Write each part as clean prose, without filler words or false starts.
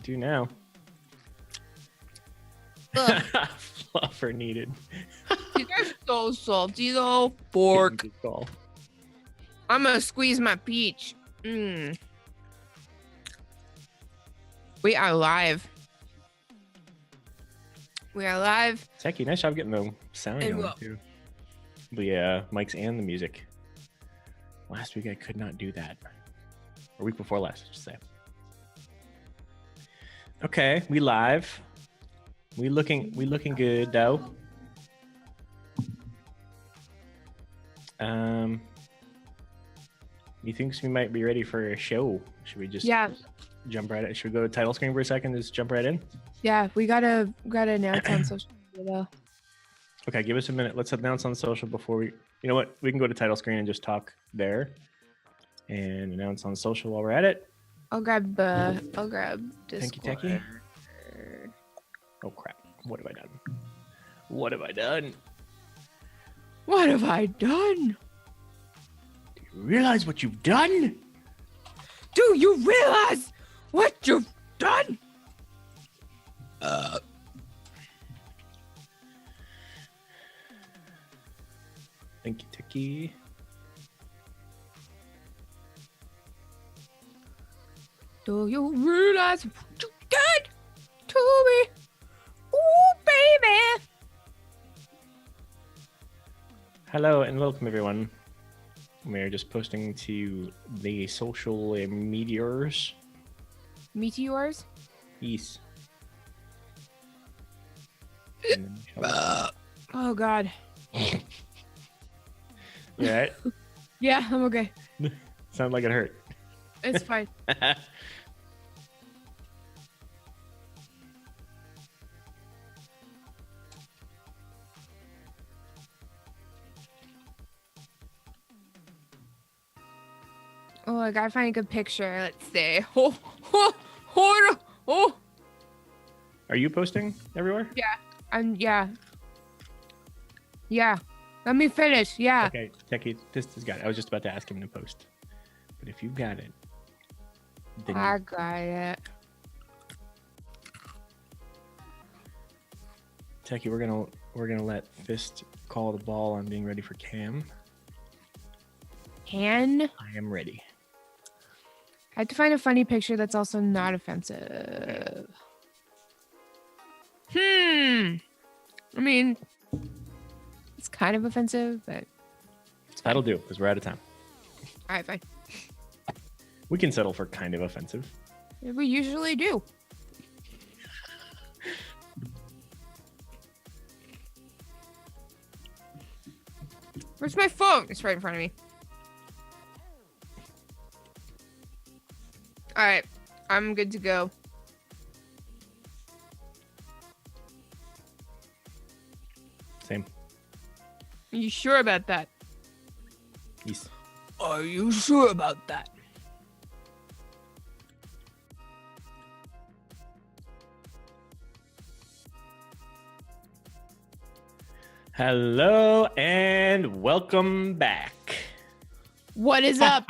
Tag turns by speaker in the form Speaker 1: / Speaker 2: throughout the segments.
Speaker 1: do now. Fluffer needed.
Speaker 2: These are so salty though. Fork. I'm gonna squeeze my peach. We are live. We are live.
Speaker 1: Techie, nice job getting the sound
Speaker 2: And
Speaker 1: going too. The mics and the music. Last week I could not do that. Or week before last, I should say. Okay, we live. We looking good though. You think we might be ready for a show? Should we just jump right in? Should we go to title screen for a second? Just jump right in?
Speaker 2: Yeah, we gotta announce on social media though.
Speaker 1: Okay, give us a minute. Let's announce on social before we, you know what? We can go to title screen and just talk there and announce on social while we're at it.
Speaker 2: I'll grab Discord.
Speaker 1: Thank you, Techie. Oh crap. What have I done? What have I done?
Speaker 2: What have I done?
Speaker 1: Do you realize what you've done?
Speaker 2: Do you realize what you've done?
Speaker 1: Thank you, Techie.
Speaker 2: Do you realize what you did to me? Ooh, baby.
Speaker 1: Hello and welcome, everyone. We're just posting to the social meteors.
Speaker 2: Meteors?
Speaker 1: Yes.
Speaker 2: Oh, God.
Speaker 1: You alright?
Speaker 2: Yeah, I'm okay.
Speaker 1: Sounded like it hurt.
Speaker 2: It's fine. Oh, I gotta find a good picture. Let's see. Oh.
Speaker 1: Are you posting everywhere?
Speaker 2: Yeah. Let me finish. Yeah.
Speaker 1: Okay, Techie, this has got it. I was just about to ask him to post. But if you got it, then
Speaker 2: I got it.
Speaker 1: Techie, we're gonna let Fist call the ball on being ready for Cam. I am ready.
Speaker 2: I have to find a funny picture that's also not offensive. I mean, it's kind of offensive, but
Speaker 1: That'll do, because we're out of time.
Speaker 2: all right, fine.
Speaker 1: We can settle for kind of offensive.
Speaker 2: We usually do. Where's my phone? It's right in front of me. All right, I'm good to go.
Speaker 1: Same.
Speaker 2: Are you sure about that?
Speaker 1: Yes.
Speaker 2: Are you sure about that?
Speaker 1: Hello and welcome back.
Speaker 2: What is up,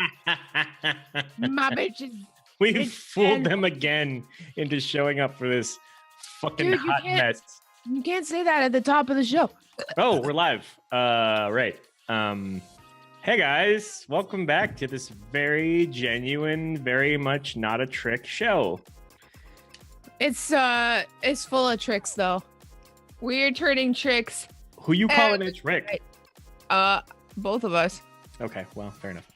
Speaker 2: my bitches?
Speaker 1: We fooled them again into showing up for this fucking
Speaker 2: Dude,
Speaker 1: hot mess.
Speaker 2: You can't say that at the top of the show.
Speaker 1: Oh, we're live. Right. Hey guys, welcome back to this very genuine, very much not a trick show.
Speaker 2: It's full of tricks though. We're turning tricks.
Speaker 1: Who you calling a trick?
Speaker 2: Both of us.
Speaker 1: Okay, well, fair enough.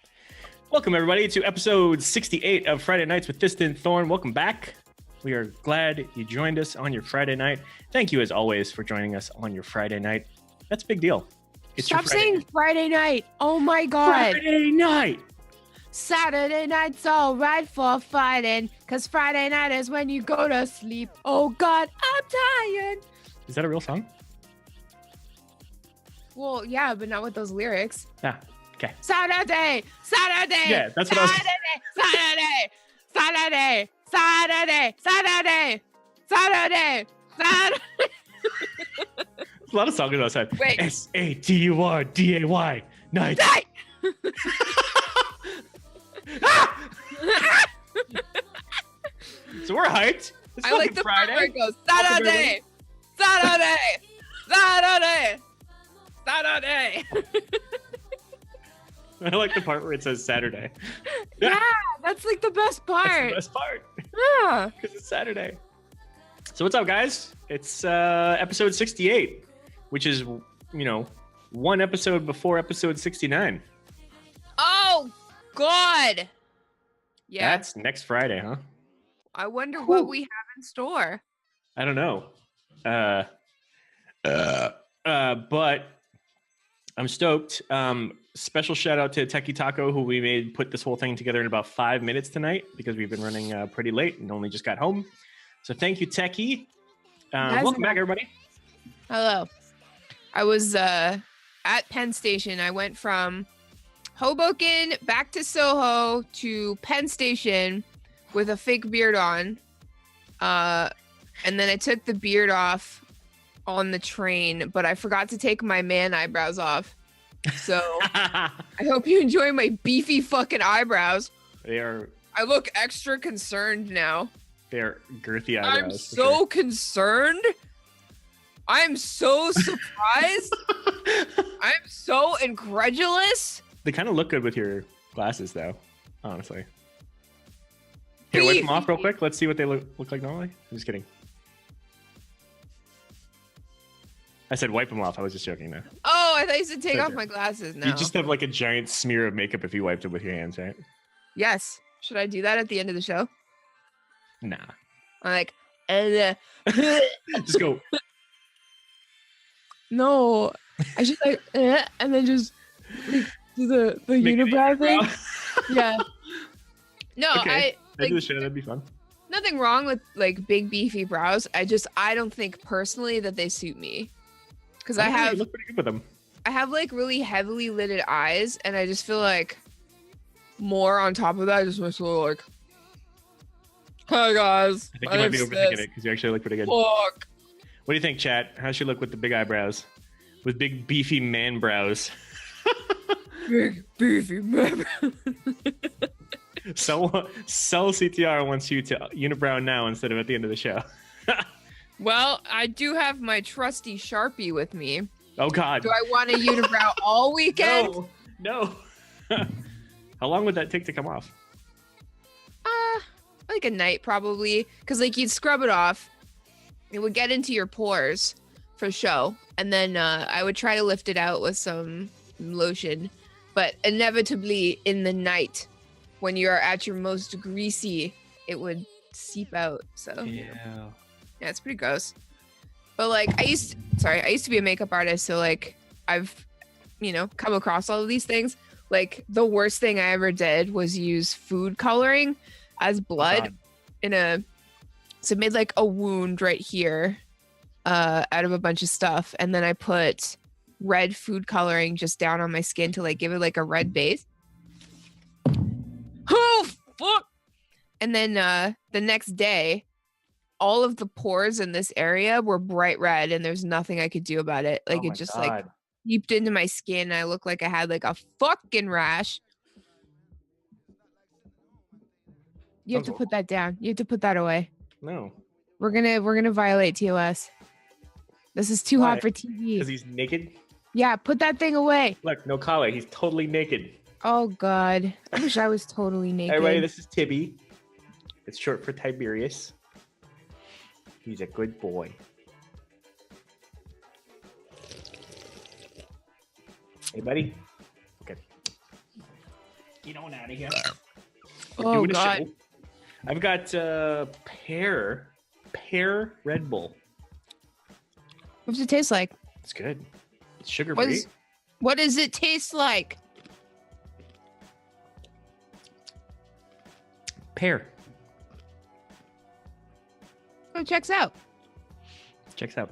Speaker 1: Welcome everybody to episode 68 of Friday Nights with Fist and Thorn. Welcome back. We are glad you joined us on your Friday night. Thank you as always for joining us on your Friday night. That's a big deal.
Speaker 2: Stop saying Friday night. Oh my God.
Speaker 1: Friday night.
Speaker 2: Saturday night's all right for fighting, because Friday night is when you go to sleep. Oh God, I'm tired.
Speaker 1: Is that a real song?
Speaker 2: Well, yeah, but not with those lyrics.
Speaker 1: Ah, okay.
Speaker 2: Saturday.
Speaker 1: Yeah, that's what I was...
Speaker 2: Saturday.
Speaker 1: A lot of songs outside.
Speaker 2: Wait.
Speaker 1: SATURDAY. Night. So we're hyped. It's
Speaker 2: I like
Speaker 1: fucking
Speaker 2: the part
Speaker 1: Friday.
Speaker 2: where it goes
Speaker 1: Welcome,
Speaker 2: Saturday, Saturday, Saturday, Saturday.
Speaker 1: I like the part where it says Saturday.
Speaker 2: Yeah, that's like the best
Speaker 1: That's
Speaker 2: part.
Speaker 1: the best part.
Speaker 2: Yeah.
Speaker 1: Because it's Saturday. So what's up, guys? It's episode 68, which is, one episode before episode 69.
Speaker 2: Oh God. Yeah.
Speaker 1: That's next Friday, huh?
Speaker 2: I wonder what we have in store.
Speaker 1: I don't know. But I'm stoked. Special shout out to Techie Taco, who we made put this whole thing together in about 5 minutes tonight because we've been running pretty late and only just got home. So thank you, Techie. Welcome back, everybody.
Speaker 2: Hello. I was at Penn Station. I went from Hoboken back to Soho to Penn Station with a fake beard on. And then I took the beard off on the train, but I forgot to take my man eyebrows off. So I hope you enjoy my beefy fucking eyebrows. I look extra concerned now.
Speaker 1: They're girthy eyebrows.
Speaker 2: I'm so concerned. I'm so surprised. I'm so incredulous.
Speaker 1: They kind of look good with your glasses, though, honestly. Here, wipe them off real quick. Let's see what they look like normally. I'm just kidding. I said wipe them off. I was just joking, though.
Speaker 2: Oh, I thought you said take off my glasses now.
Speaker 1: You just have like a giant smear of makeup if you wiped it with your hands, right?
Speaker 2: Yes. Should I do that at the end of the show?
Speaker 1: Nah.
Speaker 2: I'm like,
Speaker 1: Just go.
Speaker 2: No. I should like, and then just like, do the unibrow thing. Yeah. No,
Speaker 1: Okay.
Speaker 2: I
Speaker 1: do the show. That'd be fun.
Speaker 2: Nothing wrong with like big beefy brows. I don't think personally that they suit me. Because
Speaker 1: You look pretty good with them.
Speaker 2: I have like really heavily lidded eyes, and I just feel like more on top of that, I just want to like, hi guys.
Speaker 1: I think you might be overthinking it because you actually look pretty good.
Speaker 2: Fuck.
Speaker 1: What do you think, chat? How's she look with the big eyebrows? With big beefy man brows?
Speaker 2: Big beefy man.
Speaker 1: Sell CTR wants you to unibrow now instead of at the end of the show.
Speaker 2: Well, I do have my trusty Sharpie with me.
Speaker 1: Oh God.
Speaker 2: Do I want a unibrow all weekend?
Speaker 1: No. How long would that take to come off?
Speaker 2: Like a night probably, because like you'd scrub it off, it would get into your pores for show, and then I would try to lift it out with some lotion, but inevitably in the night when you're at your most greasy, it would seep out. So yeah, it's pretty gross. But like I used to be a makeup artist, so like I've come across all of these things. Like the worst thing I ever did was use food coloring as blood so it made like a wound right here out of a bunch of stuff, and then I put red food coloring just down on my skin to like give it like a red base. Oh fuck. And then the next day all of the pores in this area were bright red, and there's nothing I could do about it. Like it just like seeped into my skin. I looked like I had like a fucking rash. You have to put that down. You have to put that away.
Speaker 1: No.
Speaker 2: We're gonna violate TOS. This is too hot for TV.
Speaker 1: Because he's naked?
Speaker 2: Yeah, put that thing away.
Speaker 1: Look, no collar. He's totally naked.
Speaker 2: Oh God. I wish I was totally naked.
Speaker 1: Everybody, this is Tibby. It's short for Tiberius. He's a good boy. Hey, buddy. Okay. Get on out of here.
Speaker 2: Oh God.
Speaker 1: I've got pear Red Bull.
Speaker 2: What does it taste like?
Speaker 1: It's good. It's sugar free.
Speaker 2: What does it taste like?
Speaker 1: Pear.
Speaker 2: Oh, it checks out.
Speaker 1: Checks out.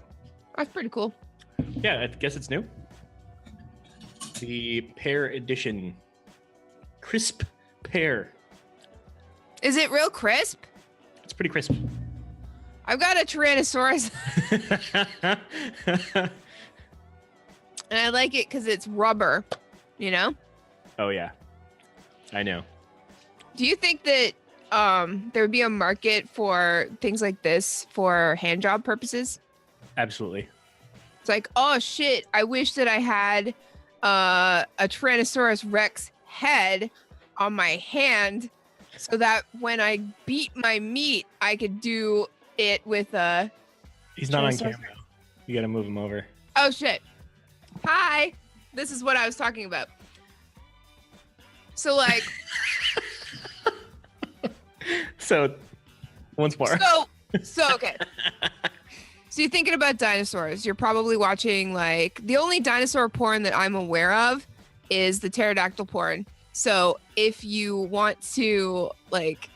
Speaker 2: That's pretty cool.
Speaker 1: Yeah, I guess it's new. The pear edition. Crisp pear. Is
Speaker 2: it real crisp?
Speaker 1: It's pretty crisp.
Speaker 2: I've got a Tyrannosaurus. And I like it because it's rubber, you know?
Speaker 1: Oh, yeah. I know.
Speaker 2: Do you think that there would be a market for things like this for hand job purposes.
Speaker 1: Absolutely.
Speaker 2: It's like, oh shit, I wish that I had a Tyrannosaurus Rex head on my hand so that when I beat my meat, I could do it with a...
Speaker 1: He's not on camera. You got to move him over.
Speaker 2: Oh shit. Hi. This is what I was talking about. So like...
Speaker 1: So, once more.
Speaker 2: So okay. So you're thinking about dinosaurs. You're probably watching like the only dinosaur porn that I'm aware of is the pterodactyl porn. So if you want to like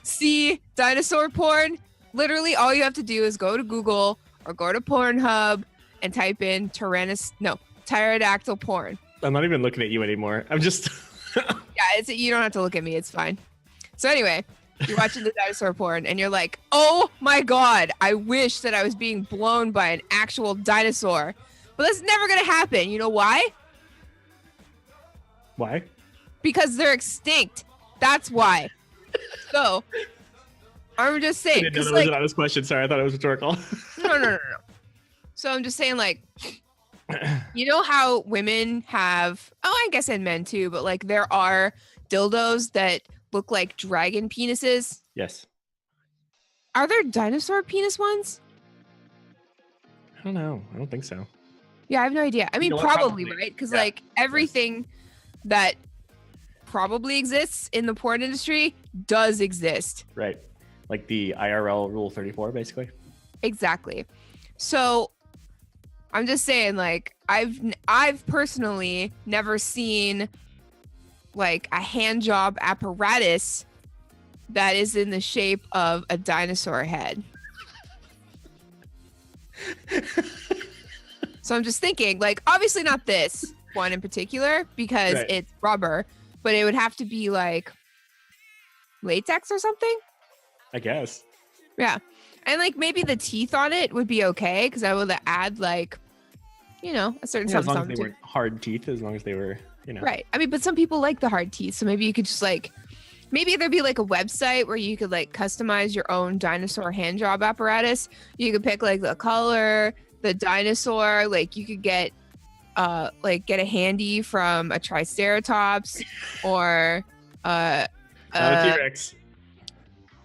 Speaker 2: see dinosaur porn, literally all you have to do is go to Google or go to Pornhub and type in pterodactyl porn.
Speaker 1: I'm not even looking at you anymore. I'm just...
Speaker 2: Yeah, you don't have to look at me. It's fine. So anyway, you're watching the dinosaur porn and you're like, oh my God, I wish that I was being blown by an actual dinosaur. But that's never going to happen. You know why?
Speaker 1: Why?
Speaker 2: Because they're extinct. That's why. So, I'm just saying.
Speaker 1: I didn't know that was an honest question. Sorry, I thought it was rhetorical.
Speaker 2: No. So I'm just saying, like, you know how women have, I guess and men too, but like there are dildos that look like dragon penises.
Speaker 1: Yes.
Speaker 2: Are there dinosaur penis ones?
Speaker 1: I don't know. I don't think so.
Speaker 2: Yeah, I have no idea. I mean, probably, right? Because like everything that probably exists in the porn industry does exist.
Speaker 1: Right. Like the IRL Rule 34, basically.
Speaker 2: Exactly. So I'm just saying, like, I've personally never seen like a hand job apparatus that is in the shape of a dinosaur head. So I'm just thinking, like, obviously not this one in particular because it's rubber, but it would have to be like latex or something.
Speaker 1: I guess.
Speaker 2: Yeah. And like maybe the teeth on it would be okay because I would add like, you know, a certain
Speaker 1: as long
Speaker 2: something.
Speaker 1: as they weren't hard teeth, as long as they were, you know.
Speaker 2: Right. I mean, but some people like the hard teeth. So maybe you could just like, maybe there'd be like a website where you could like customize your own dinosaur hand job apparatus. You could pick like the color, the dinosaur, like you could get a handy from a Triceratops or
Speaker 1: Not a T-Rex.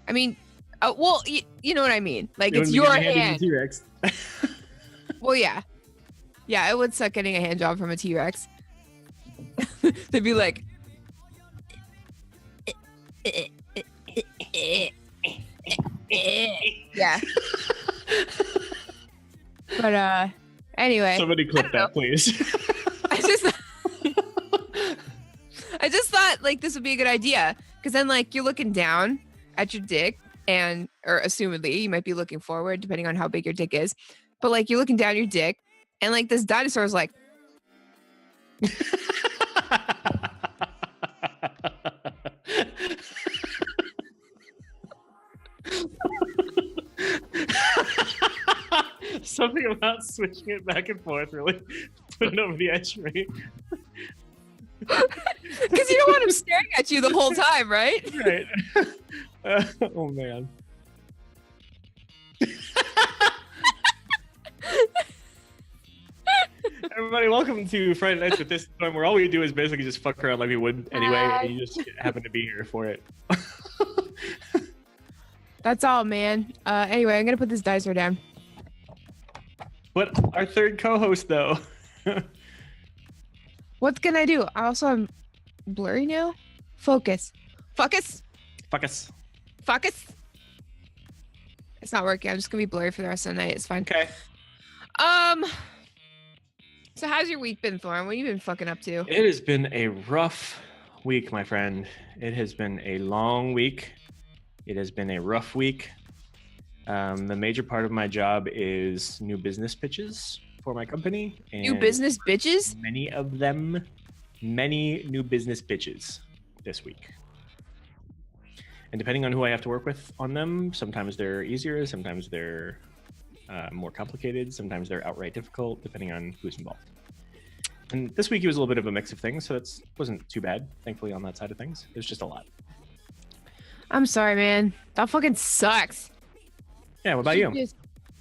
Speaker 2: I mean, well, you know what I mean. Like it's your hand.
Speaker 1: T-Rex.
Speaker 2: Well, yeah. Yeah, it would suck getting a hand job from a T-Rex. They'd be like, yeah. But anyway.
Speaker 1: Somebody clip that, please.
Speaker 2: I just thought like this would be a good idea because then like you're looking down at your dick or assumedly you might be looking forward depending on how big your dick is, but like you're looking down your dick and like this dinosaur is like.
Speaker 1: Something about switching it back and forth really put it over the edge for me.
Speaker 2: Because you don't want him staring at you the whole time, right?
Speaker 1: Right. Oh man. Everybody, welcome to Friday Nights with this time where all we do is basically just fuck around like we would anyway, and you just happen to be here for it.
Speaker 2: That's all, man. Anyway, I'm gonna put this dinosaur down.
Speaker 1: But our third co-host, though.
Speaker 2: What can I do? I also am blurry now. Focus. Focus.
Speaker 1: Focus.
Speaker 2: Focus. It's not working. I'm just gonna be blurry for the rest of the night. It's fine.
Speaker 1: Okay.
Speaker 2: So how's your week been, Thorn? What have you been fucking up to?
Speaker 1: It has been a rough week, my friend. It has been a long week. It has been a rough week. The major part of my job is new business pitches for my company. And
Speaker 2: new business bitches?
Speaker 1: Many new business pitches this week. And depending on who I have to work with on them, sometimes they're easier, sometimes they're more complicated, sometimes they're outright difficult, depending on who's involved. And this week it was a little bit of a mix of things, so that wasn't too bad, thankfully, on that side of things. It was just a lot.
Speaker 2: I'm sorry, man. That fucking sucks.
Speaker 1: Yeah, what about you?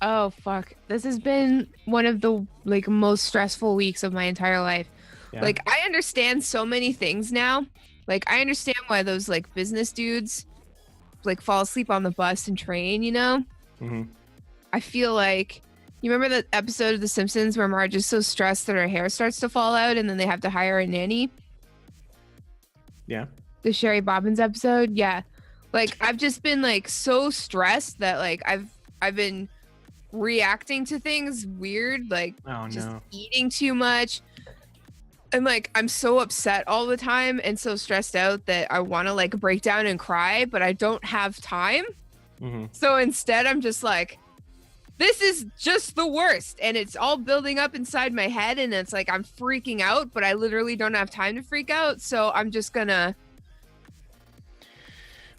Speaker 2: Oh fuck. This has been one of the like most stressful weeks of my entire life.
Speaker 1: Yeah.
Speaker 2: Like I understand so many things now. Like I understand why those like business dudes like fall asleep on the bus and train, you know?
Speaker 1: Mm-hmm.
Speaker 2: I feel like you remember that episode of The Simpsons where Marge is so stressed that her hair starts to fall out and then they have to hire a nanny?
Speaker 1: Yeah.
Speaker 2: The Sherry Bobbins episode? Yeah. Like I've just been like so stressed that like I've been reacting to things weird, like just eating too much. And like I'm so upset all the time and so stressed out that I want to like break down and cry, but I don't have time.
Speaker 1: Mm-hmm.
Speaker 2: So instead I'm just like, this is just the worst, and it's all building up inside my head, and it's like I'm freaking out, but I literally don't have time to freak out, so I'm just gonna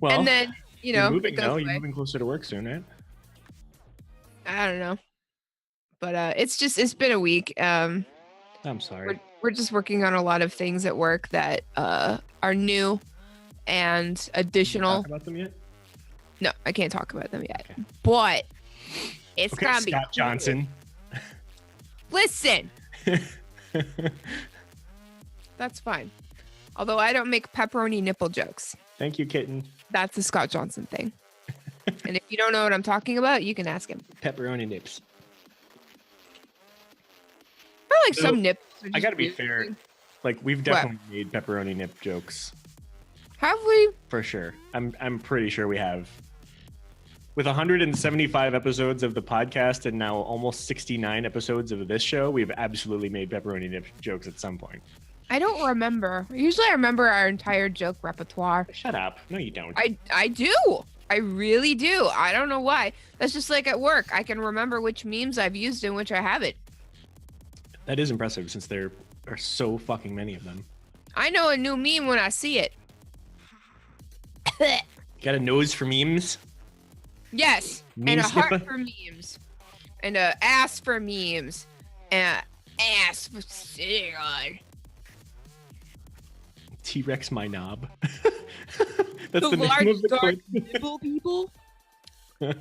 Speaker 2: and then
Speaker 1: you're moving closer to work soon, right?
Speaker 2: I don't know, but it's been a week.
Speaker 1: I'm sorry.
Speaker 2: We're just working on a lot of things at work that are new and additional.
Speaker 1: Can you talk about them yet?
Speaker 2: No, I can't talk about them yet.
Speaker 1: Okay.
Speaker 2: But it's gonna be
Speaker 1: Scott Johnson.
Speaker 2: Listen. That's fine. Although I don't make pepperoni nipple jokes.
Speaker 1: Thank you, kitten.
Speaker 2: That's a Scott Johnson thing. And if you don't know what I'm talking about, you can ask him.
Speaker 1: Pepperoni nips.
Speaker 2: I feel like some nips.
Speaker 1: I gotta be fair. Like we've definitely made pepperoni nip jokes.
Speaker 2: Have we?
Speaker 1: For sure. I'm pretty sure we have. With 175 episodes of the podcast and now almost 69 episodes of this show, we've absolutely made pepperoni nip jokes at some point.
Speaker 2: I don't remember. Usually I remember our entire joke repertoire.
Speaker 1: Shut up. No, you don't.
Speaker 2: I do. I really do. I don't know why. That's just like at work. I can remember which memes I've used and which I haven't.
Speaker 1: That is impressive since there are so fucking many of them.
Speaker 2: I know a new meme when I see it.
Speaker 1: Got a nose for memes?
Speaker 2: Yes.
Speaker 1: Meme
Speaker 2: and a
Speaker 1: sniffer?
Speaker 2: heart for memes. And a ass for memes. And a ass for sitting on.
Speaker 1: T-Rex my knob.
Speaker 2: That's the
Speaker 1: name
Speaker 2: large
Speaker 1: of the
Speaker 2: dark
Speaker 1: clip.
Speaker 2: nipple people. But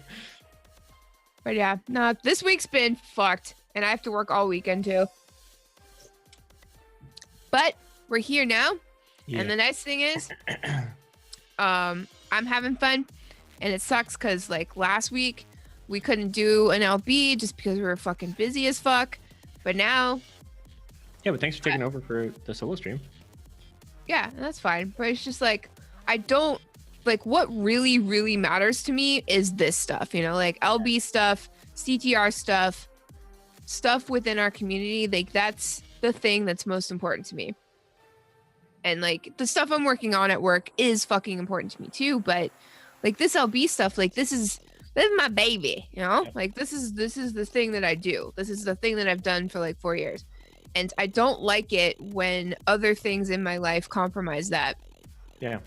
Speaker 2: yeah, no, this week's been fucked. And I have to work all weekend too. But we're here now. Yeah. And the nice thing is, I'm having fun. And it sucks because like last week we couldn't do an LB just because we were fucking busy as fuck. But now.
Speaker 1: Yeah, but thanks for taking over for the solo stream.
Speaker 2: Yeah, that's fine. But it's just like, I don't like what really, really matters to me is this stuff, you know, like LB stuff, CTR stuff within our community. Like that's the thing that's most important to me. And like the stuff I'm working on at work is fucking important to me too. But like this LB stuff, like this is my baby, you know, like this is the thing that I do. This is the thing that I've done for like 4 years. And I don't like it when other things in my life compromise that.
Speaker 1: Yeah.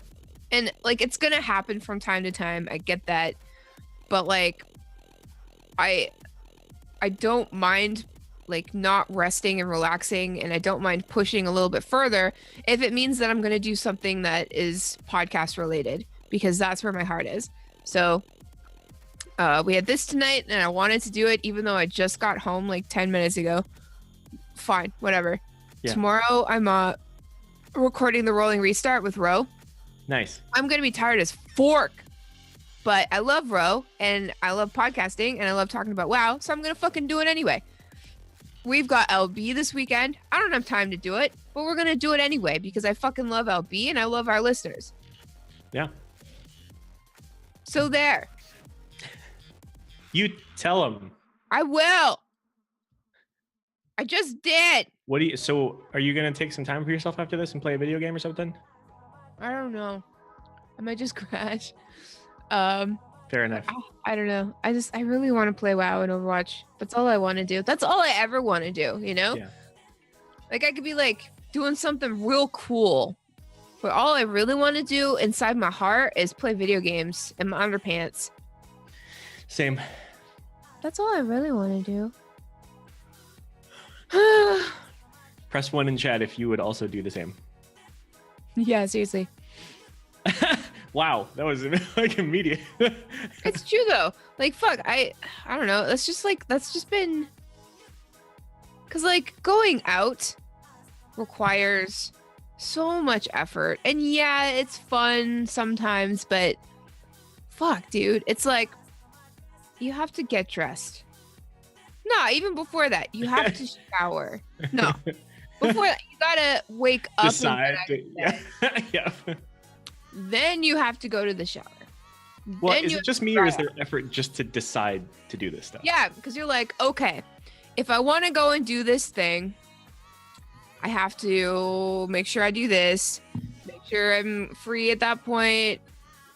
Speaker 2: And like it's gonna happen from time to time. I get that. But like I don't mind like not resting and relaxing, and I don't mind pushing a little bit further if it means that I'm gonna do something that is podcast related, because that's where my heart is. So we had this tonight and I wanted to do it even though I just got home like 10 minutes ago. Fine, whatever. Yeah. Tomorrow I'm recording the rolling restart with Ro.
Speaker 1: Nice.
Speaker 2: I'm gonna be tired as fork, but I love Ro and I love podcasting and I love talking about WoW, so I'm gonna fucking do it anyway. We've got LB this weekend. I don't have time to do it, but we're gonna do it anyway because I fucking love LB and I love our listeners.
Speaker 1: Yeah.
Speaker 2: So there.
Speaker 1: You tell them.
Speaker 2: I will. I just did.
Speaker 1: So are you going to take some time for yourself after this and play a video game or something?
Speaker 2: I don't know. I might just crash.
Speaker 1: Fair enough.
Speaker 2: I don't know. I really want to play WoW and Overwatch. That's all I want to do. That's all I ever want to do, you know?
Speaker 1: Yeah.
Speaker 2: Like I could be like doing something real cool. But all I really want to do inside my heart is play video games in my underpants.
Speaker 1: Same.
Speaker 2: That's all I really want to do.
Speaker 1: Press 1 in chat if you would also do the same.
Speaker 2: Yeah, seriously.
Speaker 1: Wow, that was like immediate.
Speaker 2: It's true though. Like fuck, I don't know. That's just been because like going out requires so much effort. And yeah, it's fun sometimes, but fuck, dude. It's like you have to get dressed. No, even before that, you have to shower. No. Before that, you gotta wake up
Speaker 1: Decide. Yeah. Yeah.
Speaker 2: Then you have to go to the shower.
Speaker 1: Well,
Speaker 2: Then
Speaker 1: is
Speaker 2: you
Speaker 1: it just me or is there effort just to decide to do this stuff?
Speaker 2: Yeah, because you're like, okay, if I want to go and do this thing, I have to make sure I do this, make sure I'm free at that point,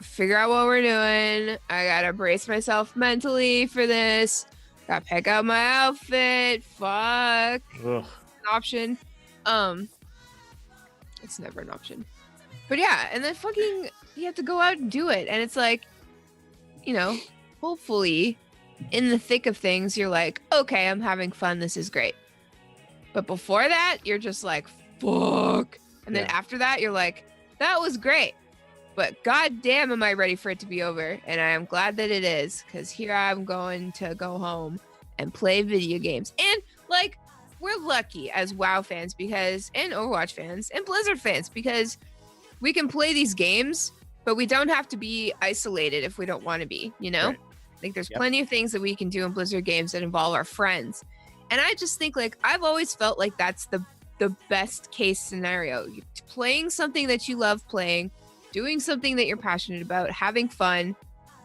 Speaker 2: figure out what we're doing. I gotta brace myself mentally for this. Gotta pick out my outfit. Fuck.
Speaker 1: Ugh.
Speaker 2: An option. It's never an option. But yeah, and then fucking you have to go out and do it. And it's like, you know, hopefully in the thick of things, you're like, okay, I'm having fun. This is great. But before that, you're just like, fuck. And then after that, you're like, that was great. But goddamn, am I ready for it to be over? And I am glad that it is, because here I'm going to go home and play video games. And like, we're lucky as WoW fans because, and Overwatch fans, and Blizzard fans, because we can play these games, but we don't have to be isolated if we don't want to be, you know? Right. Like there's plenty of things that we can do in Blizzard games that involve our friends. And I just think like, I've always felt like that's the best case scenario. Playing something that you love playing, doing something that you're passionate about, having fun,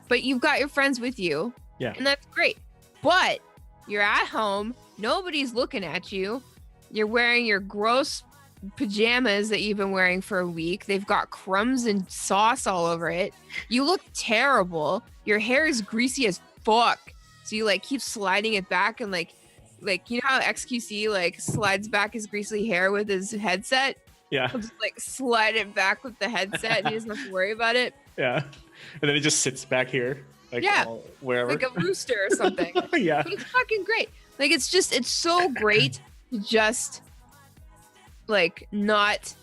Speaker 2: but you've got your friends with you. Yeah. And that's great. But you're at home, nobody's looking at you. You're wearing your gross pajamas that you've been wearing for a week. They've got crumbs and sauce all over it. You look terrible. Your hair is greasy as fuck. So you like keep sliding it back and like you know how XQC like slides back his greasy hair with his headset?
Speaker 1: Yeah.
Speaker 2: He'll just like slide it back with the headset and he doesn't have to worry about it.
Speaker 1: Yeah. And then it just sits back here. Like wherever.
Speaker 2: Like a rooster or something.
Speaker 1: Yeah.
Speaker 2: But it's fucking great. Like it's so great to just like not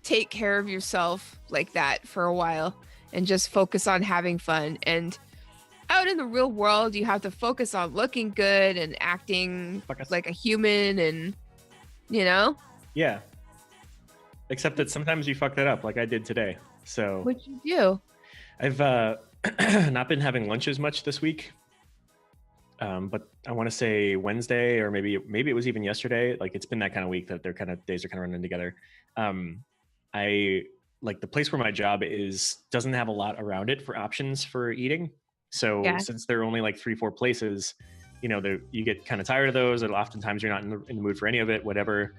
Speaker 2: take care of yourself like that for a while and just focus on having fun. And out in the real world, you have to focus on looking good and acting like a human and, you know?
Speaker 1: Yeah. Except that sometimes you fuck that up like I did today. So
Speaker 2: what'd you do?
Speaker 1: I've not been having lunch as much this week. But I want to say Wednesday or maybe it was even yesterday. Like it's been that kind of week that their kind of days are kind of running together. I like the place where my job is doesn't have a lot around it for options for eating. So since there are only like 3-4 places, you know, you get kind of tired of those. And oftentimes you're not in the mood for any of it, whatever.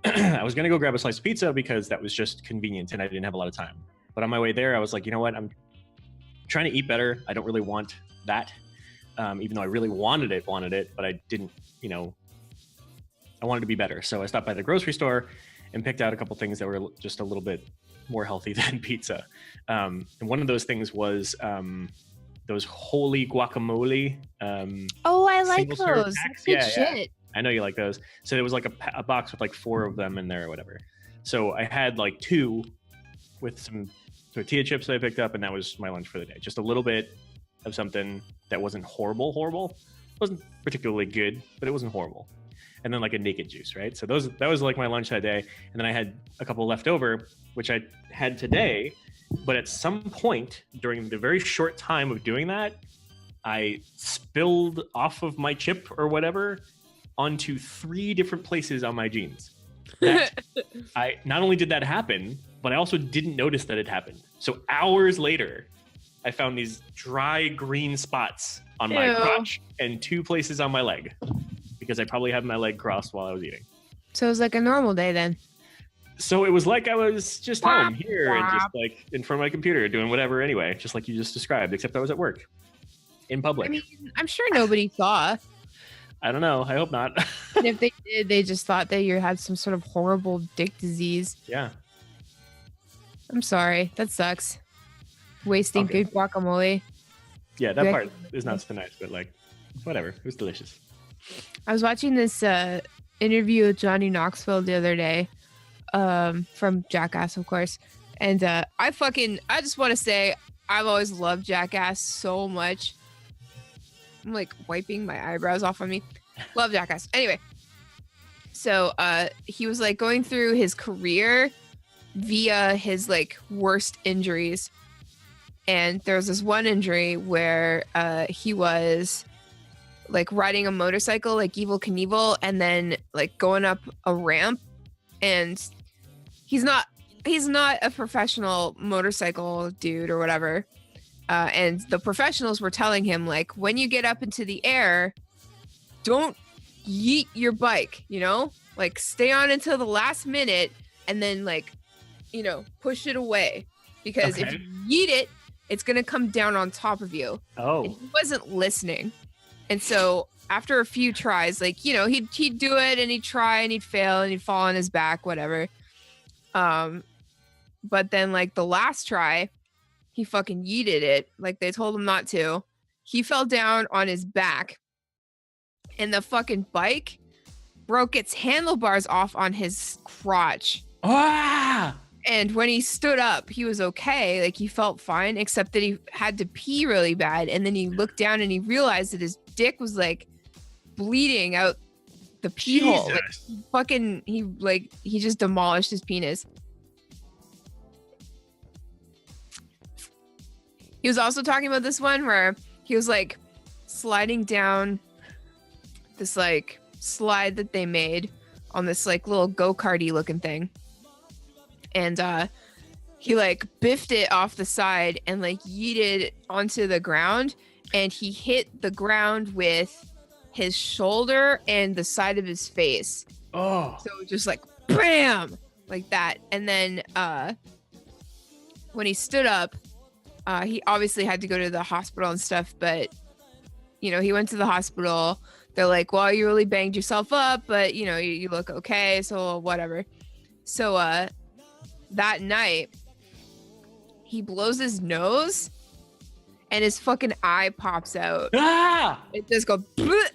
Speaker 1: I was going to go grab a slice of pizza because that was just convenient and I didn't have a lot of time. But on my way there, I was like, you know what? I'm trying to eat better. I don't really want that. Even though I really wanted it, but I didn't, you know, I wanted to be better. So I stopped by the grocery store and picked out a couple things that were just a little bit more healthy than pizza. And one of those things was those holy guacamole.
Speaker 2: Oh, I like those. Good shit.
Speaker 1: Yeah. I know you like those. So there was like a box with like 4 of them in there or whatever. So I had like 2 with some tortilla chips that I picked up, and that was my lunch for the day. Just a little bit of something that wasn't horrible. It wasn't particularly good, but it wasn't horrible. And then like a naked juice, right? So that was like my lunch that day. And then I had a couple left over, which I had today. But at some point during the very short time of doing that, I spilled off of my chip or whatever onto 3 different places on my jeans. I not only did that happen, but I also didn't notice that it happened. So hours later, I found these dry green spots on my crotch and 2 places on my leg because I probably had my leg crossed while I was eating.
Speaker 2: So it was like a normal day then.
Speaker 1: So it was like I was just home here and just like in front of my computer doing whatever anyway, just like you just described, except I was at work in public.
Speaker 2: I mean, I'm sure nobody saw.
Speaker 1: I don't know. I hope not.
Speaker 2: And if they did, they just thought that you had some sort of horrible dick disease.
Speaker 1: Yeah.
Speaker 2: I'm sorry. That sucks. Wasting good guacamole.
Speaker 1: Yeah, that part is not so nice, but like, whatever. It was delicious.
Speaker 2: I was watching this interview with Johnny Knoxville the other day, from Jackass, of course. And I just want to say I've always loved Jackass so much. I'm like wiping my eyebrows off on me. Love Jackass. Anyway, so he was like going through his career via his like worst injuries. And there was this one injury where he was like riding a motorcycle like Evel Knievel and then like going up a ramp, and he's not a professional motorcycle dude or whatever, and the professionals were telling him like, when you get up into the air, don't yeet your bike, you know, like stay on until the last minute and then like, you know, push it away, because if you yeet it, it's gonna come down on top of you.
Speaker 1: Oh.
Speaker 2: And he wasn't listening. And so after a few tries, like, you know, he'd do it and he'd try and he'd fail and he'd fall on his back, whatever. But then like the last try, he fucking yeeted it. Like they told him not to. He fell down on his back and the fucking bike broke its handlebars off on his crotch.
Speaker 1: Ah!
Speaker 2: And when he stood up, he was okay. Like he felt fine, except that he had to pee really bad. And then he looked down and he realized that his dick was like bleeding out the pee hole. Like, he just demolished his penis. He was also talking about this one where he was like sliding down this like slide that they made on this like little go-karty looking thing. And he like biffed it off the side and like yeeted it onto the ground, and he hit the ground with his shoulder and the side of his face.
Speaker 1: Oh.
Speaker 2: So just like bam, like that. And then when he stood up, he obviously had to go to the hospital and stuff, but you know, he went to the hospital. They're like, well, you really banged yourself up, but you know, you look okay, so whatever. So that night, he blows his nose and his fucking eye pops out.
Speaker 1: Ah!
Speaker 2: It just goes bleh.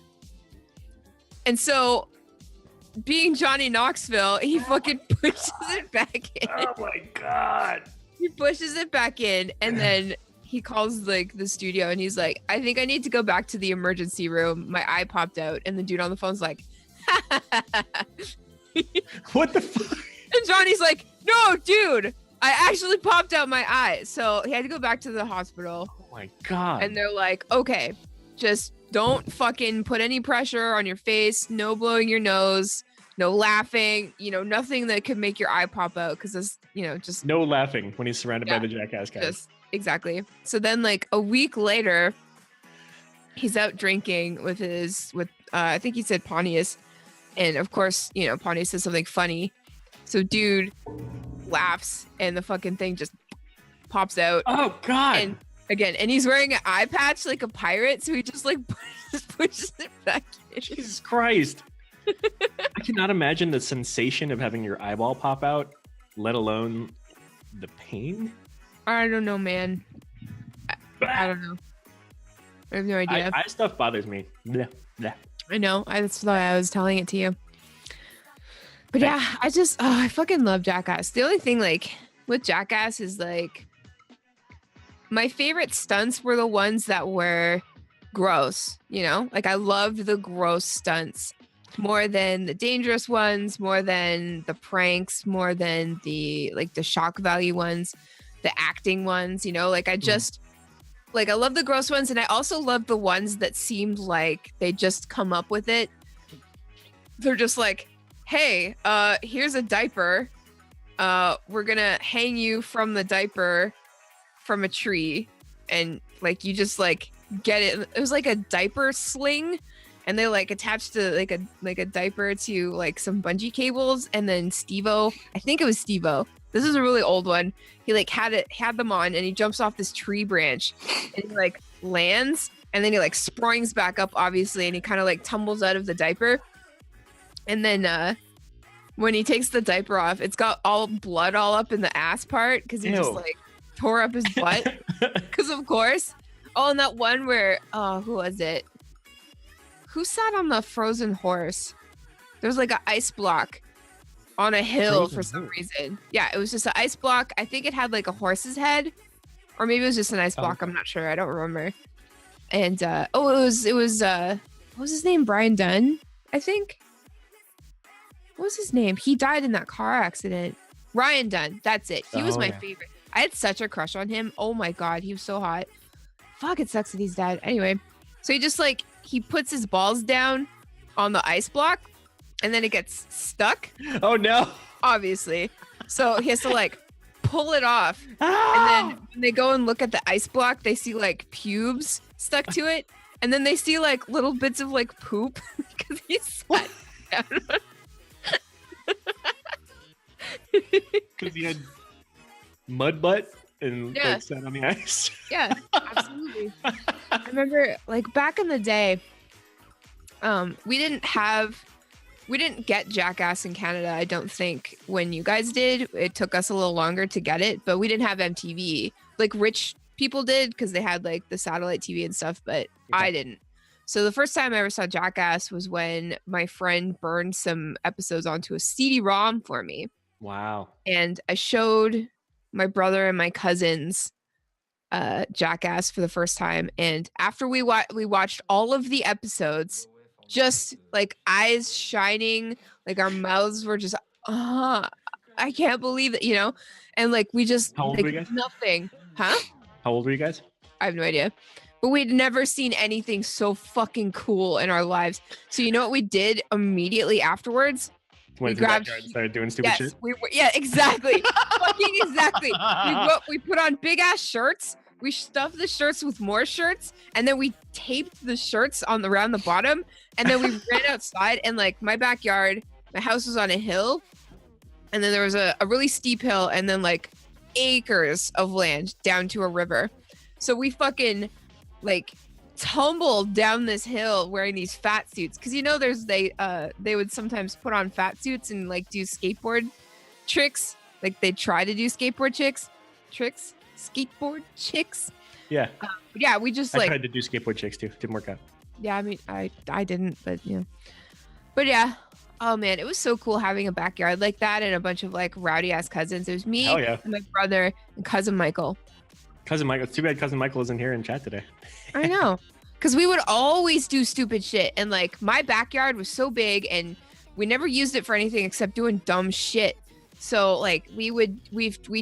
Speaker 2: And so being Johnny Knoxville, he fucking pushes it back in.
Speaker 1: Oh my god.
Speaker 2: He pushes it back in, and then he calls like the studio and he's like, I think I need to go back to the emergency room. My eye popped out. And the dude on the phone's like,
Speaker 1: what the fuck?
Speaker 2: And Johnny's like, no, dude, I actually popped out my eye. So he had to go back to the hospital.
Speaker 1: Oh my god.
Speaker 2: And they're like, okay, just don't fucking put any pressure on your face. No blowing your nose. No laughing. You know, nothing that could make your eye pop out, because it's, you know, just
Speaker 1: no laughing when he's surrounded by the Jackass guys.
Speaker 2: Just exactly. So then like a week later, he's out drinking with I think he said Pontius. And of course, you know, Pontius says something funny. So dude laughs and the fucking thing just pops out.
Speaker 1: Oh god.
Speaker 2: And he's wearing an eye patch like a pirate, so he just like pushes it back in.
Speaker 1: Jesus Christ. I cannot imagine the sensation of having your eyeball pop out, let alone the pain.
Speaker 2: I don't know, man. I don't know. I have no idea.
Speaker 1: Eye stuff bothers me. Blah, blah.
Speaker 2: I know. That's why I was telling it to you. But yeah, I fucking love Jackass. The only thing like with Jackass is like my favorite stunts were the ones that were gross, you know? Like I loved the gross stunts more than the dangerous ones, more than the pranks, more than the like the shock value ones, the acting ones, you know? Like I just like I love the gross ones, and I also love the ones that seemed like they just come up with it. They're just like, hey, here's a diaper. We're gonna hang you from the diaper from a tree, and like you just like get it. It was like a diaper sling, and they like attached to like a diaper to like some bungee cables, and then Steve-O, I think it was Steve-O. This is a really old one. He like had them on, and he jumps off this tree branch, and he like lands, and then he like springs back up, obviously, and he kind of like tumbles out of the diaper. And then when he takes the diaper off, it's got all blood all up in the ass part because he just like tore up his butt. Because of course. Oh, and that one where who was it? Who sat on the frozen horse? There was like an ice block. on a hill
Speaker 1: Frozen
Speaker 2: for some
Speaker 1: who?
Speaker 2: reason. Yeah, it was just an ice block. I think it had like a horse's head, or maybe it was just an ice block. I'm not sure. I don't remember. And it was what was his name? Brian Dunn, I think. What was his name? He died in that car accident. Ryan Dunn. That's it. He was my favorite. I had such a crush on him. Oh my god, he was so hot. Fuck, it sucks that he's dead. Anyway, so he just like he puts his balls down on the ice block, and then it gets stuck.
Speaker 1: Oh no!
Speaker 2: Obviously, so he has to like pull it off,
Speaker 1: Ah!
Speaker 2: and then when they go and look at the ice block, they see like pubes stuck to it, and then they see like little bits of like poop because he sat down.
Speaker 1: Because he had mud butt and
Speaker 2: Yeah.
Speaker 1: like sat on the ice.
Speaker 2: Yeah, absolutely. I remember like back in the day, we didn't get Jackass in Canada, I don't think, when you guys did. It took us a little longer to get it, but we didn't have MTV. Like rich people did because they had like the satellite TV and stuff, but I didn't. So the first time I ever saw Jackass was when my friend burned some episodes onto a CD-ROM for me.
Speaker 1: Wow.
Speaker 2: And I showed my brother and my cousins Jackass for the first time. And after we watched all of the episodes, just like eyes shining, like our mouths were just, I can't believe it, you know? And like we just,
Speaker 1: How old
Speaker 2: like,
Speaker 1: were you guys?
Speaker 2: nothing. Huh?
Speaker 1: How old were you guys?
Speaker 2: I have no idea. But we'd never seen anything so fucking cool in our lives. So you know what we did immediately afterwards?
Speaker 1: Went to the backyard and started doing stupid shit.
Speaker 2: Yeah, exactly. Fucking exactly. We put on big ass shirts. We stuffed the shirts with more shirts, and then we taped the shirts around the bottom, and then we ran outside. And like my backyard, my house was on a hill, and then there was a really steep hill, and then like acres of land down to a river. So we fucking like tumbled down this hill wearing these fat suits, because you know they would sometimes put on fat suits and like do skateboard tricks. Like they try to do skateboard skateboard chicks.
Speaker 1: Yeah.
Speaker 2: Yeah, we just
Speaker 1: I
Speaker 2: like
Speaker 1: tried to do skateboard chicks too. Didn't work out.
Speaker 2: yeah, I mean I didn't, but yeah. But yeah. Oh man, it was so cool having a backyard like that and a bunch of like rowdy ass cousins. It was me
Speaker 1: Hell yeah.
Speaker 2: and my brother and cousin Michael.
Speaker 1: Cousin Michael. Too bad cousin Michael isn't here in chat today.
Speaker 2: I know. Because we would always do stupid shit. And like my backyard was so big and we never used it for anything except doing dumb shit. So like we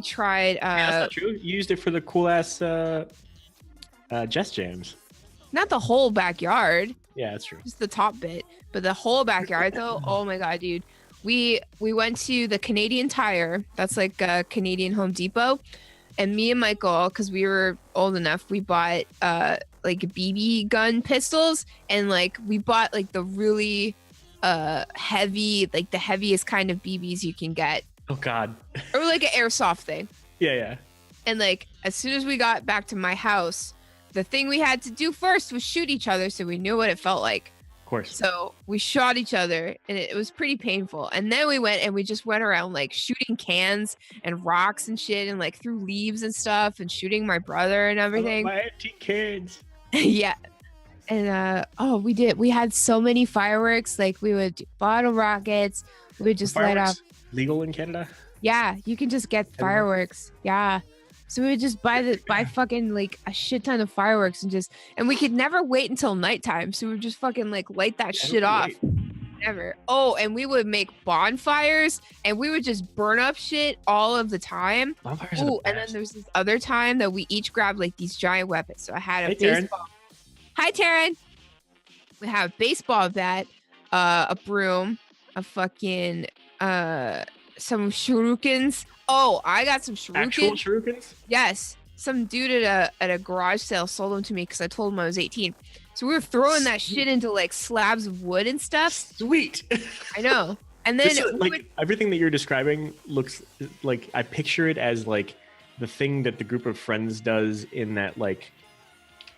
Speaker 2: tried
Speaker 1: Yeah, that's not true. You used it for the cool ass Jess Jams.
Speaker 2: not the whole backyard,
Speaker 1: Yeah, that's true.
Speaker 2: just the top bit. But the whole backyard though, oh my god, dude. We went to the Canadian Tire. That's like a Canadian Home Depot. And me and Michael, because we were old enough, we bought like BB gun pistols, and like we bought like the really heavy, like the heaviest kind of BBs you can get,
Speaker 1: Oh God.
Speaker 2: or like an airsoft thing.
Speaker 1: Yeah.
Speaker 2: And like as soon as we got back to my house, the thing we had to do first was shoot each other, so we knew what it felt like.
Speaker 1: Of course.
Speaker 2: So we shot each other, and it was pretty painful. And then we just went around like shooting cans and rocks and shit, and like threw leaves and stuff, and shooting my brother and everything.
Speaker 1: My antique kids.
Speaker 2: Yeah. And we had so many fireworks. Like we would do bottle rockets. We would just light off.
Speaker 1: Legal in Canada?
Speaker 2: Yeah, you can just get fireworks. Yeah. So we would just buy fucking like a shit ton of fireworks and we could never wait until nighttime. So we would just fucking like light that shit off. Never. Oh, and we would make bonfires and we would just burn up shit all of the time.
Speaker 1: Bonfires are the
Speaker 2: Oh, and then
Speaker 1: best.
Speaker 2: there's this other time that we each grabbed like these giant weapons. So I had a
Speaker 1: Hey, Taryn.
Speaker 2: baseball. Hi, Taryn. We have a baseball bat, a broom, a fucking some shurikens. Oh, I got some
Speaker 1: Actual
Speaker 2: shurikens.
Speaker 1: shurikens?
Speaker 2: Yes, some dude at a garage sale sold them to me because I told him I was 18. So we were throwing that shit into like slabs of wood and stuff.
Speaker 1: Sweet.
Speaker 2: I know. And then
Speaker 1: This is,
Speaker 2: we
Speaker 1: like
Speaker 2: would-
Speaker 1: everything that you're describing looks like I picture it as like the thing that the group of friends does in that like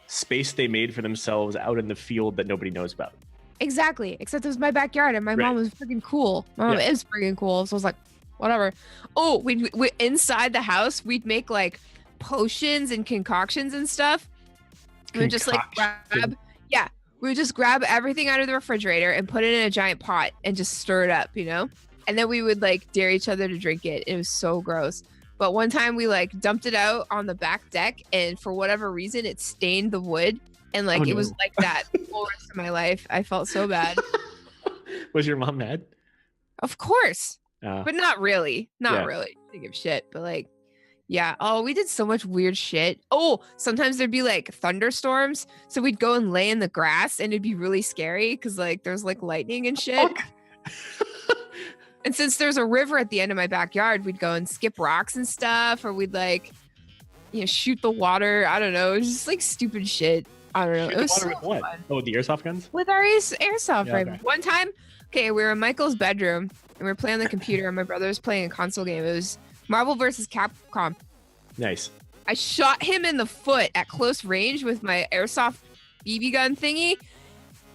Speaker 1: space they made for themselves out in the field that nobody knows about.
Speaker 2: exactly. Except it was my backyard, and my
Speaker 1: Right.
Speaker 2: mom was freaking cool. My mom
Speaker 1: Yeah.
Speaker 2: is freaking cool. So I was like, whatever. Oh, we inside the house, we'd make like potions and concoctions and stuff. We would just like
Speaker 1: Concoction.
Speaker 2: we would just grab everything out of the refrigerator and put it in a giant pot and just stir it up, you know? and then we would like dare each other to drink it. It was so gross. But one time we like dumped it out on the back deck, and for whatever reason it stained the wood, and like it was like that the whole rest of my life. I felt so bad.
Speaker 1: Was your mom mad?
Speaker 2: Of course. But not really. Not really. I didn't give a shit. But like, yeah. Oh, we did so much weird shit. Oh, sometimes there'd be like thunderstorms. So we'd go and lay in the grass, and it'd be really scary because like there's like lightning and shit. And since there's a river at the end of my backyard, we'd go and skip rocks and stuff, or we'd like, shoot the water. I don't know. It was just like stupid shit. I don't know.
Speaker 1: Shoot
Speaker 2: it was
Speaker 1: the water
Speaker 2: so
Speaker 1: with what?
Speaker 2: fun.
Speaker 1: Oh, with the airsoft guns?
Speaker 2: With our airsoft rifle.
Speaker 1: Okay.
Speaker 2: One time, we were in Michael's bedroom and we were playing on the computer, and my brother was playing a console game. It was Marvel vs. Capcom.
Speaker 1: Nice.
Speaker 2: I shot him in the foot at close range with my airsoft BB gun thingy.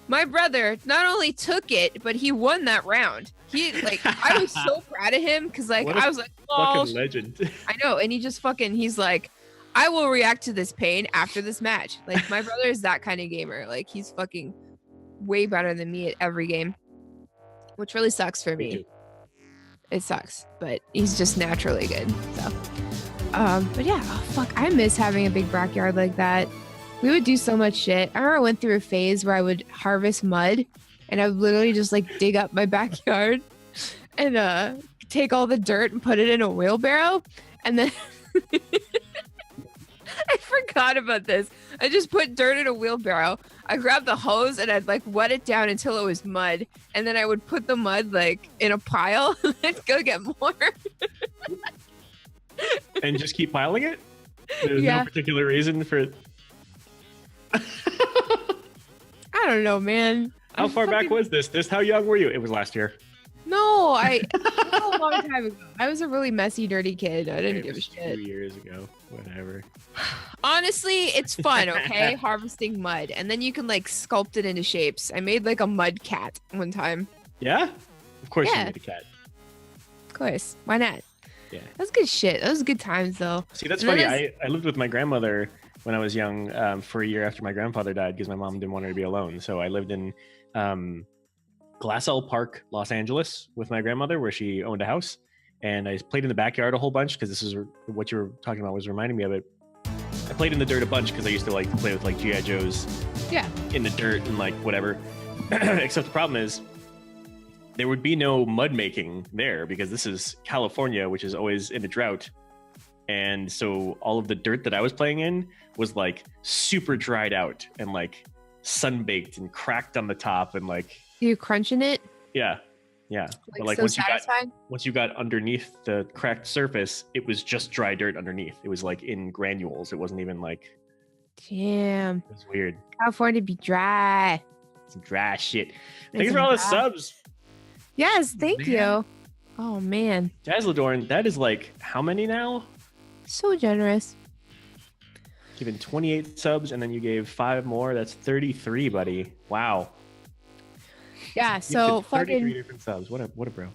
Speaker 2: My brother not only took it, but he won that round. I was so proud of him because I was like, oh,
Speaker 1: fucking legend.
Speaker 2: I know. And he just he's like, I will react to this pain after this match. Like, my brother is that kind of gamer. Like, he's fucking way better than me at every game, which really sucks for me. It sucks, but he's just naturally good. So, but yeah, I miss having a big backyard like that. We would do so much shit. I remember I went through a phase where I would harvest mud, and I would literally just like dig up my backyard and take all the dirt and put it in a wheelbarrow, and then I forgot about this. I just put dirt in a wheelbarrow. I grabbed the hose and I'd like wet it down until it was mud, and then I would put the mud like in a pile and go get more.
Speaker 1: And just keep piling it? There's no particular reason for it.
Speaker 2: I don't know, man.
Speaker 1: How far back was this? How young were you? It was last year.
Speaker 2: No, a long time ago. I was a really messy, dirty kid. I didn't give a shit.
Speaker 1: 2 years ago, whatever.
Speaker 2: Honestly, it's fun, okay? Harvesting mud. And then you can like sculpt it into shapes. I made like a mud cat one time.
Speaker 1: Yeah? Of course you made a cat.
Speaker 2: Of course. Why not?
Speaker 1: Yeah.
Speaker 2: That was good shit. That was good times though.
Speaker 1: See, that's funny. I lived with my grandmother when I was young for a year after my grandfather died because my mom didn't want her to be alone. So I lived in Glassell Park, Los Angeles with my grandmother, where she owned a house. And I played in the backyard a whole bunch because this is what you were talking about was reminding me of it. I played in the dirt a bunch because I used to like to play with like G.I. Joes in the dirt and like whatever. Except the problem is there would be no mud making there because this is California, which is always in a drought. And so all of the dirt that I was playing in was like super dried out and like sun-baked and cracked on the top and like...
Speaker 2: You crunching it?
Speaker 1: Yeah. But like
Speaker 2: so
Speaker 1: once you got underneath the cracked surface, it was just dry dirt underneath. It was like in granules. It wasn't even like...
Speaker 2: Damn.
Speaker 1: It was weird.
Speaker 2: California be dry.
Speaker 1: Some dry shit. Thanks for all the subs.
Speaker 2: Yes, thank you. Oh, man.
Speaker 1: Jazzladorn, that is like how many now?
Speaker 2: So generous.
Speaker 1: Given 28 subs and then you gave 5 more. That's 33, buddy. Wow.
Speaker 2: Yeah, so
Speaker 1: 33 different subs. What a bro.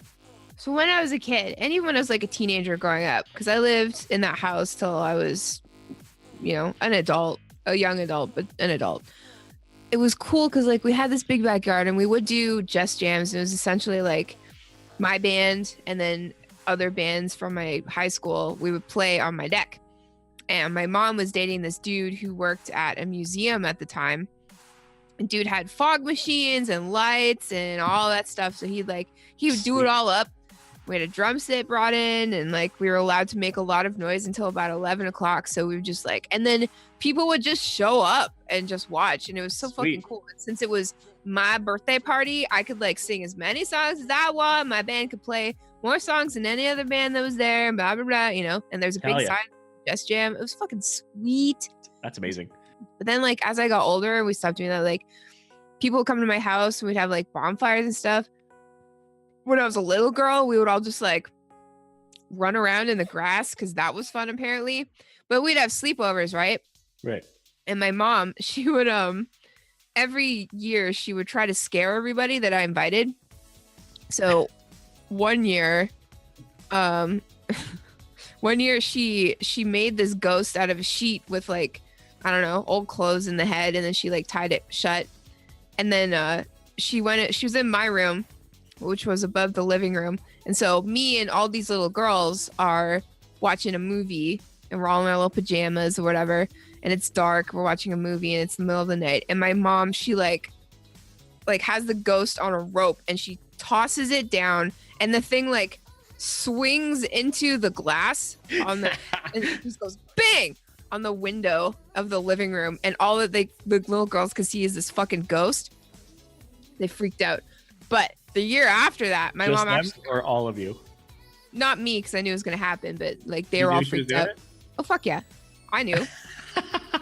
Speaker 2: So when I was a kid, and even when I was like a teenager growing up, because I lived in that house till I was, an adult, a young adult, but an adult. It was cool because like we had this big backyard and we would do just jams. It was essentially like my band and then other bands from my high school. We would play on my deck. And my mom was dating this dude who worked at a museum at the time. And dude had fog machines and lights and all that stuff. So he would do it all up. We had a drum set brought in and like we were allowed to make a lot of noise until about 11 o'clock. So we would just and then people would just show up and just watch. And it was so fucking cool. And since it was my birthday party, I could like sing as many songs as I want. My band could play more songs than any other band that was there, blah, blah, blah, and there's a big sign, Just Jam. It was fucking sweet.
Speaker 1: That's amazing.
Speaker 2: But then like, as I got older, we stopped doing that. Like people would come to my house and we'd have like bonfires and stuff. When I was a little girl, we would all just like run around in the grass because that was fun apparently. But we'd have sleepovers, right?
Speaker 1: Right. And
Speaker 2: my mom, she would every year she would try to scare everybody that I invited. So one year she made this ghost out of a sheet with like, I don't know, old clothes in the head, and then she like tied it shut. And then she was in my room. which was above the living room. And so me and all these little girls are watching a movie, and we're all in our little pajamas or whatever, and it's dark. We're watching a movie and it's the middle of the night. And my mom, she like has the ghost on a rope, and she tosses it down, and the thing like swings into the glass on the and it just goes bang on the window of the living room, and all that the little girls could see is this fucking ghost. They freaked out. But the year after that, my
Speaker 1: Just
Speaker 2: mom
Speaker 1: them
Speaker 2: actually,
Speaker 1: or all of you?
Speaker 2: not me, because I knew it was gonna happen, but like they
Speaker 1: You
Speaker 2: were
Speaker 1: knew
Speaker 2: all
Speaker 1: she was
Speaker 2: freaked
Speaker 1: doing
Speaker 2: out.
Speaker 1: it?
Speaker 2: Oh fuck yeah, I knew.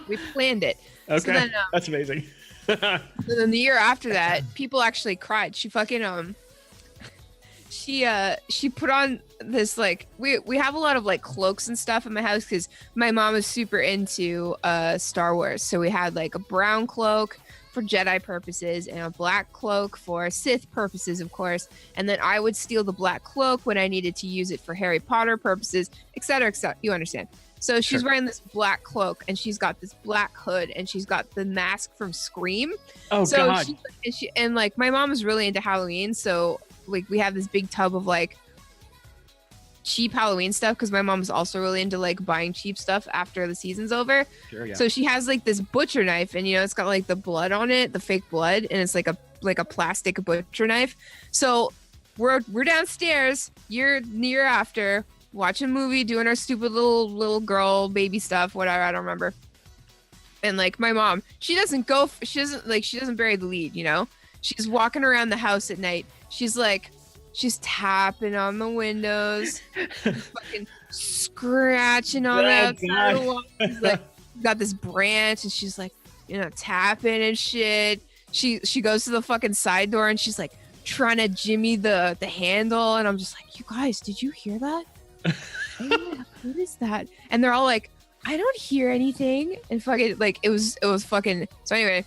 Speaker 2: We planned it.
Speaker 1: Okay,
Speaker 2: So then,
Speaker 1: that's amazing.
Speaker 2: And then the year after that, people actually cried. She fucking she put on this like we have a lot of like cloaks and stuff in my house because my mom is super into Star Wars. So we had like a brown cloak for Jedi purposes and a black cloak for Sith purposes, of course. And then I would steal the black cloak when I needed to use it for Harry Potter purposes, etc., etc. You understand? So she's
Speaker 1: Sure.
Speaker 2: wearing this black cloak, and she's got this black hood, and she's got the mask from Scream.
Speaker 1: Oh
Speaker 2: So
Speaker 1: God.
Speaker 2: and like my mom is really into Halloween, so like we have this big tub of like cheap Halloween stuff because my mom's also really into like buying cheap stuff after the season's over.
Speaker 1: Sure, yeah.
Speaker 2: So she has like this butcher knife, and it's got like the blood on it, the fake blood, and it's like a plastic butcher knife. So we're downstairs year after watching a movie, doing our stupid little girl baby stuff, whatever, I don't remember. And like my mom, she doesn't bury the lead, she's walking around the house at night. She's tapping on the windows, fucking scratching on the outside of the wall. She's like, got this branch, and she's like, tapping and shit. She goes to the fucking side door, and she's like trying to jimmy the handle, and I'm just like, you guys, did you hear that? Oh, what is that? And they're all like, I don't hear anything. And fucking like it was fucking. So anyway,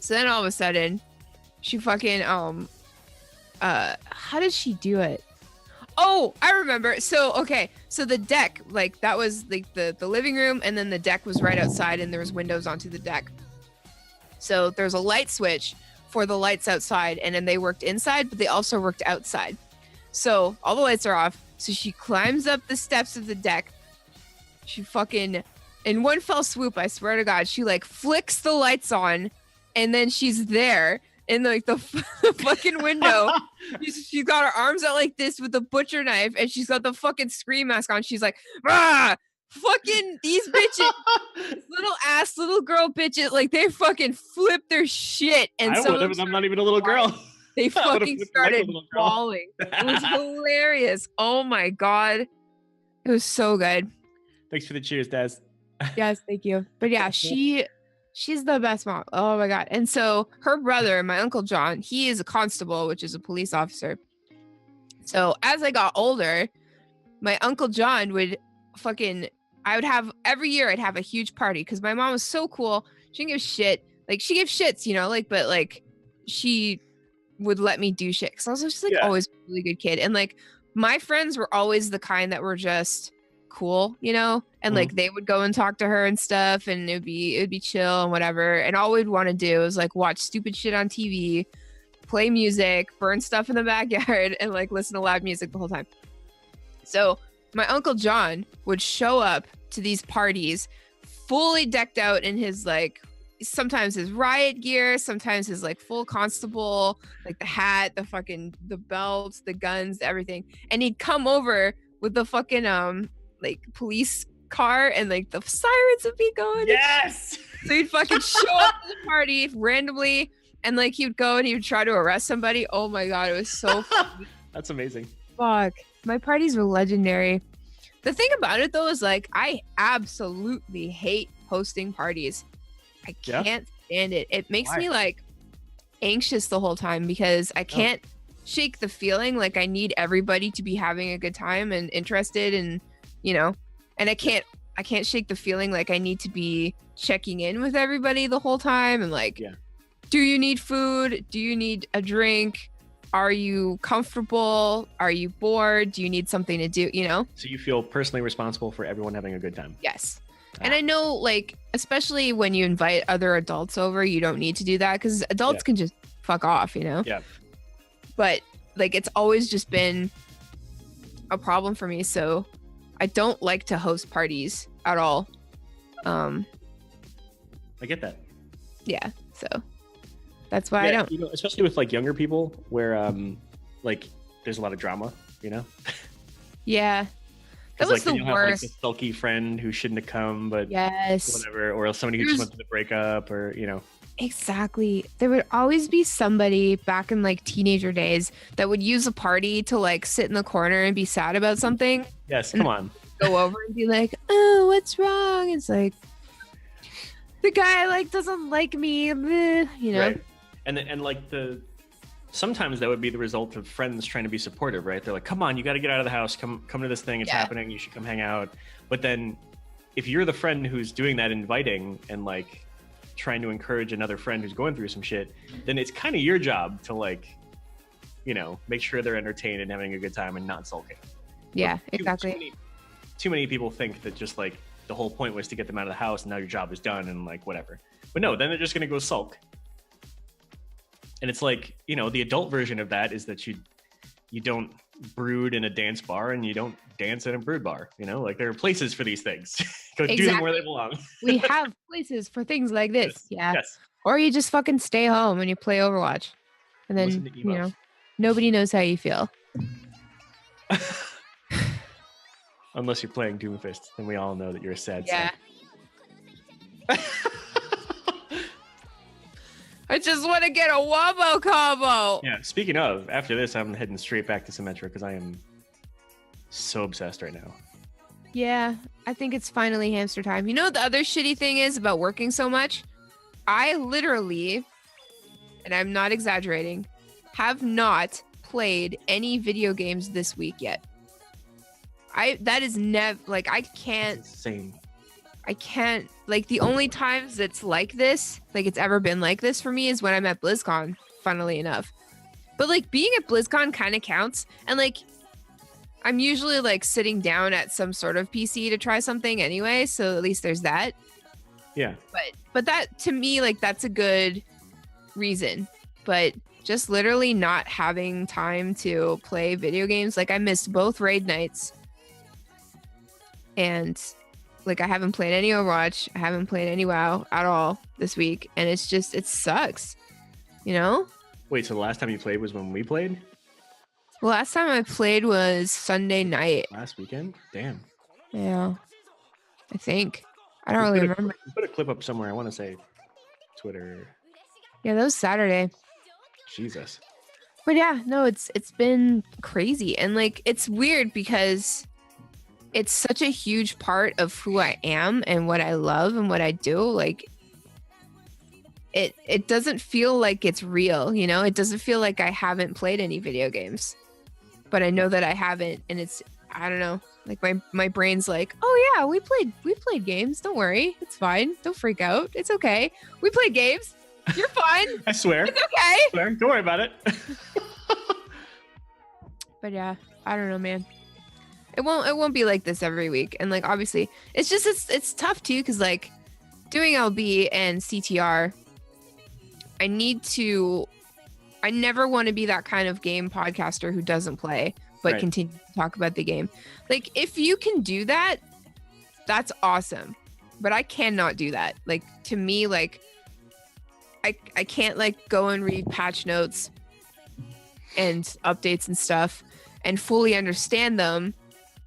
Speaker 2: so then all of a sudden, she fucking how did she do it? Oh, I remember. So the deck, like that was like the living room, and then the deck was right outside, and there was windows onto the deck. So there's a light switch for the lights outside, and then they worked inside, but they also worked outside. So all the lights are off. So she climbs up the steps of the deck. She fucking, in one fell swoop, I swear to God, she like flicks the lights on, and then she's there in like the fucking window. She's got her arms out like this with the butcher knife, and she's got the fucking Scream mask on. She's like, ah, fucking these bitches, little girl bitches, like they fucking flip their shit. And
Speaker 1: I would have. I'm not even a little girl.
Speaker 2: They fucking started
Speaker 1: little girl.
Speaker 2: bawling. It was hilarious. Oh my God. It was so good.
Speaker 1: Thanks for the cheers, Daz.
Speaker 2: Yes, thank you. But yeah, she's the best mom. Oh my God. And so her brother, my Uncle John, he is a constable, which is a police officer. So as I got older, my Uncle John would every year I'd have a huge party because my mom was so cool. She didn't give shit. Like she gave shits, but like she would let me do shit because I was just like always a really good kid. And like my friends were always the kind that were just cool, and like they would go and talk to her and stuff, and it'd be chill and whatever. And all we'd want to do is like watch stupid shit on TV, play music, burn stuff in the backyard, and like listen to loud music the whole time. So my Uncle John would show up to these parties fully decked out in his like sometimes his riot gear, sometimes his like full constable, like the hat, the belts, the guns, everything. And he'd come over with the fucking like police car, and like the sirens would be going.
Speaker 1: Yes.
Speaker 2: So he'd fucking show up to the party randomly, and like he would go and he would try to arrest somebody. Oh my God, it was so funny.
Speaker 1: That's amazing.
Speaker 2: Fuck. My parties were legendary. The thing about it though is like I absolutely hate hosting parties. I can't stand it. It makes me like anxious the whole time because I can't shake the feeling like I need everybody to be having a good time and interested, and and I can't shake the feeling like I need to be checking in with everybody the whole time and like, do you need food? Do you need a drink? Are you comfortable? Are you bored? Do you need something to do?
Speaker 1: So you feel personally responsible for everyone having a good time.
Speaker 2: Yes. And I know, like, especially when you invite other adults over, you don't need to do that because adults can just fuck off,
Speaker 1: Yeah.
Speaker 2: But like it's always just been a problem for me. So I don't like to host parties at all.
Speaker 1: I get that.
Speaker 2: Yeah, so that's why I don't.
Speaker 1: You know, especially with like younger people, where like there's a lot of drama. You know.
Speaker 2: Yeah, that was
Speaker 1: like,
Speaker 2: the worst.
Speaker 1: Have, like, the sulky friend who shouldn't have come, but
Speaker 2: yes,
Speaker 1: whatever, or else somebody who just went through the breakup, or you know.
Speaker 2: Exactly. There would always be somebody back in like teenager days that would use a party to like sit in the corner and be sad about something.
Speaker 1: Yes, come on.
Speaker 2: Go over and be like, "Oh, what's wrong?" It's like the guy like doesn't like me, you know.
Speaker 1: Right. And like sometimes that would be the result of friends trying to be supportive, right? They're like, "Come on, you got to get out of the house. Come to this thing. It's happening. You should come hang out." But then if you're the friend who's doing that, inviting and like trying to encourage another friend who's going through some shit, then it's kind of your job to like, you know, make sure they're entertained and having a good time and not sulking.
Speaker 2: Yeah, exactly.
Speaker 1: Too many people think that just like the whole point was to get them out of the house and now your job is done and like whatever. But no, then they're just gonna go sulk. And it's like, you know, the adult version of that is that you don't brood in a dance bar and you don't dance in a brood bar. You know, like there are places for these things. Go do them where they belong.
Speaker 2: We have places for things like this.
Speaker 1: Yes.
Speaker 2: Yeah.
Speaker 1: Yes.
Speaker 2: Or you just fucking stay home and you play Overwatch. And then, you know, nobody knows how you feel.
Speaker 1: Unless you're playing Doomfist, then we all know that you're a sad
Speaker 2: sack. I just want to get a wombo combo.
Speaker 1: Yeah, speaking of, after this, I'm heading straight back to Symmetra because I am so obsessed right now.
Speaker 2: Yeah, I think it's finally hamster time. You know what the other shitty thing is about working so much? I literally, and I'm not exaggerating, have not played any video games this week yet. That is never, like, I can't.
Speaker 1: Same.
Speaker 2: I can't, like, the only times it's like this, like it's ever been like this for me is when I'm at BlizzCon, funnily enough. But like being at BlizzCon kind of counts. And like, I'm usually like sitting down at some sort of PC to try something anyway. So at least there's that.
Speaker 1: Yeah.
Speaker 2: But that to me, like, that's a good reason. But just literally not having time to play video games. Like I missed both raid nights. And like I haven't played any Overwatch. I haven't played any WoW at all this week. And it's just, it sucks. You know?
Speaker 1: Wait, so the last time you played was when we played?
Speaker 2: The last time I played was Sunday night.
Speaker 1: Last weekend? Damn.
Speaker 2: Yeah. I think. I don't really remember.
Speaker 1: Put a clip up somewhere. I want to say Twitter.
Speaker 2: Yeah, that was Saturday.
Speaker 1: Jesus.
Speaker 2: But yeah, no, it's been crazy. And like it's weird because it's such a huge part of who I am and what I love and what I do. Like it doesn't feel like it's real, you know? It doesn't feel like I haven't played any video games. But I know that I haven't, and it's, I don't know, like my brain's like, oh yeah, we played games. Don't worry. It's fine. Don't freak out. It's okay. We played games. You're fine.
Speaker 1: I swear.
Speaker 2: It's okay.
Speaker 1: I swear. Don't worry about it.
Speaker 2: But yeah, I don't know, man. It won't be like this every week. And like obviously it's just it's tough too, because like doing LB and CTR, I never want to be that kind of game podcaster who doesn't play but continue to talk about the game. Like if you can do that, that's awesome. But I cannot do that. Like to me, like I can't like go and read patch notes and updates and stuff and fully understand them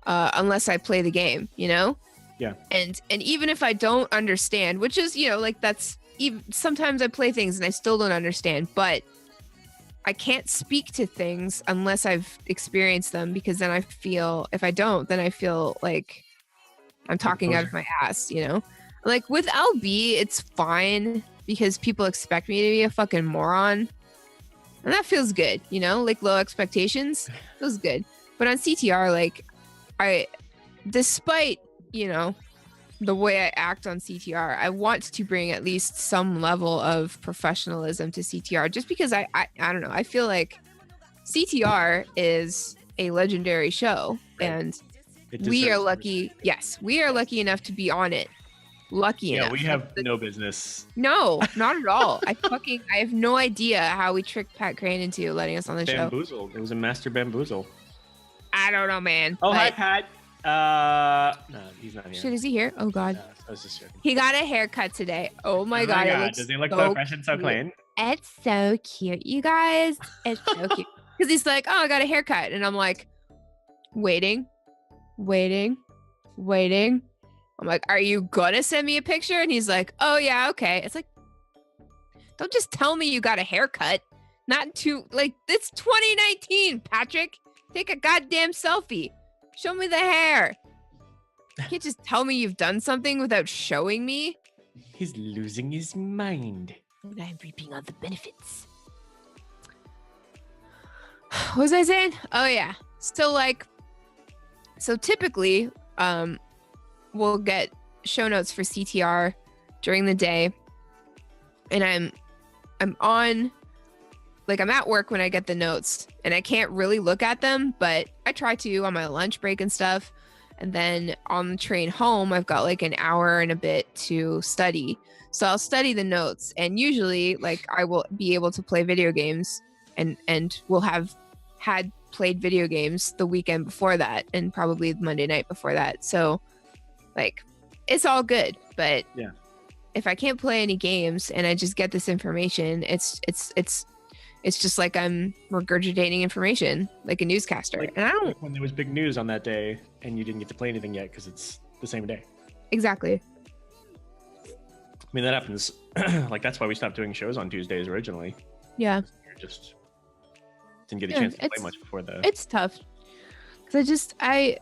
Speaker 2: unless I play the game, you know?
Speaker 1: Yeah.
Speaker 2: And even if I don't understand, which is, you know, like that's even sometimes I play things and I still don't understand, but I can't speak to things unless I've experienced them, because then I feel, if I don't, then I feel like I'm talking out of my ass, you know? Like with LB, it's fine because people expect me to be a fucking moron. And that feels good, you know? Like low expectations feels good. But on CTR, like despite, you know, the way I act on CTR, I want to bring at least some level of professionalism to CTR, just because I don't know. I feel like CTR is a legendary show, and we are lucky. Yes, we are lucky enough to be on it. lucky
Speaker 1: Yeah,
Speaker 2: enough.
Speaker 1: we have no business.
Speaker 2: No, not at all. I have no idea how we tricked Pat Crane into letting us on the show.
Speaker 1: Bamboozled. It was a master bamboozle.
Speaker 2: I don't know, man.
Speaker 1: Oh, hi,
Speaker 2: but-
Speaker 1: Pat. No, he's not here.
Speaker 2: Shit, is he here? Oh God.
Speaker 1: No, I was just joking.
Speaker 2: He got a haircut today. Oh my
Speaker 1: Oh
Speaker 2: God. It looks
Speaker 1: does he look
Speaker 2: so
Speaker 1: so fresh and so
Speaker 2: cute.
Speaker 1: clean?
Speaker 2: It's so cute, you guys. It's so cute. Because he's like, oh, I got a haircut. And I'm like, waiting. I'm like, are you gonna send me a picture? And he's like, oh yeah, okay. It's like, don't just tell me you got a haircut. Not to like, it's 2019, Patrick. Take a goddamn selfie. Show me the hair. You can't just tell me you've done something without showing me.
Speaker 1: He's losing his mind.
Speaker 2: And I'm reaping all the benefits. What was I saying? Oh yeah. So typically, we'll get show notes for CTR during the day. And I'm on, like, I'm at work when I get the notes and I can't really look at them, but I try to on my lunch break and stuff. And then on the train home, I've got like an hour and a bit to study. So I'll study the notes, and usually like I will be able to play video games and will have had played video games the weekend before that and probably the Monday night before that. So like it's all good. But
Speaker 1: yeah,
Speaker 2: if I can't play any games and I just get this information, it's just like I'm regurgitating information like a newscaster.
Speaker 1: Like,
Speaker 2: and I don't
Speaker 1: like when there was big news on that day and you didn't get to play anything yet because it's the same day.
Speaker 2: exactly.
Speaker 1: I mean, that happens. Like, that's why we stopped doing shows on Tuesdays originally.
Speaker 2: Yeah.
Speaker 1: We just didn't get a
Speaker 2: Yeah,
Speaker 1: chance to play
Speaker 2: it's-
Speaker 1: much before the.
Speaker 2: It's tough because I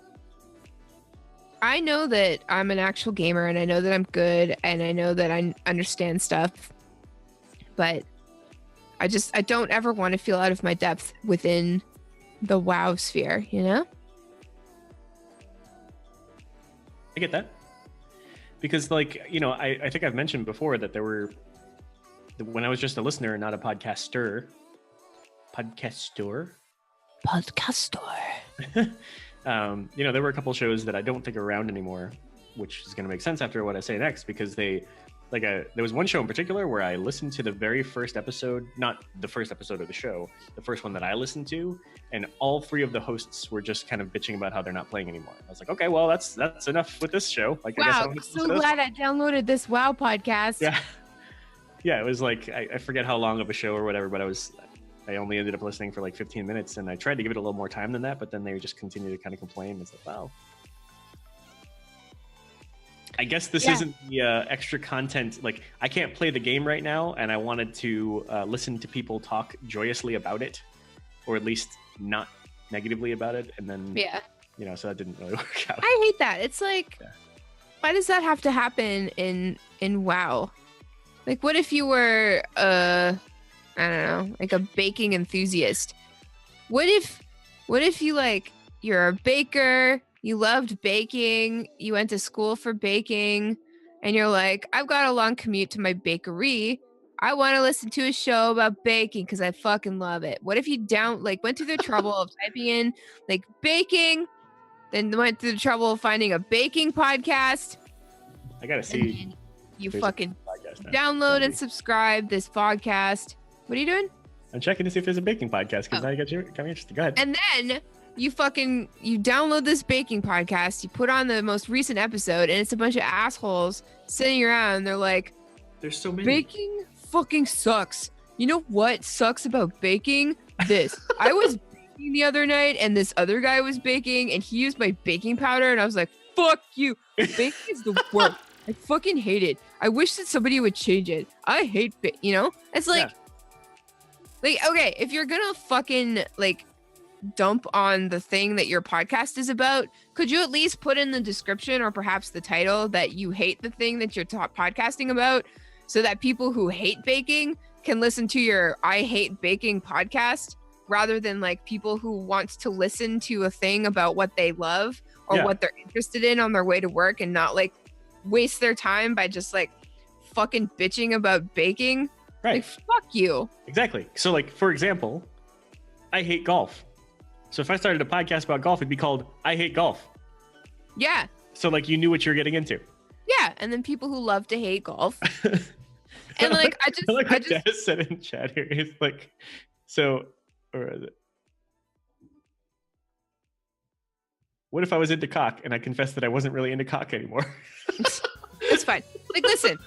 Speaker 2: know that I'm an actual gamer and I know that I'm good and I know that I understand stuff, but I don't ever want to feel out of my depth within the WoW sphere, you know?
Speaker 1: I get that. Because, like, you know, I think I've mentioned before that when I was just a listener and not a podcaster, you know, there were a couple shows that I don't think are around anymore, which is going to make sense after what I say next, because there was one show in particular where I listened to the very first episode, not the first episode of the show, the first one that I listened to, and all three of the hosts were just kind of bitching about how they're not playing anymore. I was like, okay, well, that's enough with this show. Like, I guess I
Speaker 2: Wow,
Speaker 1: don't
Speaker 2: I'm
Speaker 1: have to
Speaker 2: so
Speaker 1: listen to this.
Speaker 2: glad I downloaded this WoW podcast.
Speaker 1: Yeah, it was like, I forget how long of a show or whatever, but I only ended up listening for like 15 minutes, and I tried to give it a little more time than that, but then they just continued to kind of complain. It's like, wow. I guess this isn't the extra content. Like, I can't play the game right now, and I wanted to listen to people talk joyously about it, or at least not negatively about it, and then, you know, so that didn't really work out.
Speaker 2: I hate that. It's like, why does that have to happen in WoW? Like, what if you were I don't know, like a baking enthusiast? What if you like, you're a baker, you loved baking, you went to school for baking, and you're like, I've got a long commute to my bakery. I want to listen to a show about baking because I fucking love it. What if you went through the trouble of typing in like baking, then went through the trouble of finding a baking podcast?
Speaker 1: I gotta see.
Speaker 2: You
Speaker 1: There's
Speaker 2: fucking
Speaker 1: podcast now.
Speaker 2: download and subscribe this podcast. What are you doing?
Speaker 1: I'm checking to see if there's a baking podcast because now you got me interested. Go ahead.
Speaker 2: And then you download this baking podcast, you put on the most recent episode, and it's a bunch of assholes sitting around. They're like,
Speaker 1: There's so many.
Speaker 2: baking fucking sucks. You know what sucks about baking? This. I was baking the other night, and this other guy was baking, and he used my baking powder, and I was like, fuck you. Baking is the worst. I fucking hate it. I wish that somebody would change it. I hate you know? It's like, okay, if you're gonna fucking like dump on the thing that your podcast is about, could you at least put in the description or perhaps the title that you hate the thing that you're podcasting about, so that people who hate baking can listen to your I hate baking podcast, rather than like people who want to listen to a thing about what they love or what they're interested in on their way to work, and not like waste their time by just like fucking bitching about baking.
Speaker 1: Right.
Speaker 2: Like, fuck you.
Speaker 1: Exactly. So, like, for example, I hate golf. So if I started a podcast about golf, it'd be called I Hate Golf.
Speaker 2: Yeah.
Speaker 1: So, like, you knew what you're getting into.
Speaker 2: Yeah. Yeah, and then people who love to hate golf. And like I just
Speaker 1: like what Daz said in chat here. He's like, so, or is it? What if I was into cock and I confessed that I wasn't really into cock anymore?
Speaker 2: It's fine. Like, listen.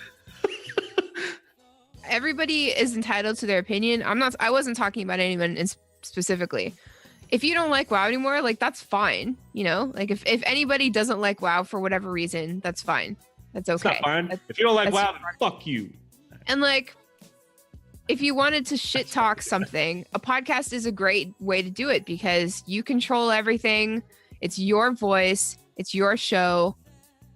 Speaker 2: Everybody is entitled to their opinion. I wasn't talking about anyone specifically. If you don't like WoW anymore, like that's fine. You know, like if anybody doesn't like WoW for whatever reason, that's fine. That's okay.
Speaker 1: It's not fine. If you don't like WoW, fuck you.
Speaker 2: And like, if you wanted to shit talk something, a podcast is a great way to do it because you control everything. It's your voice. It's your show.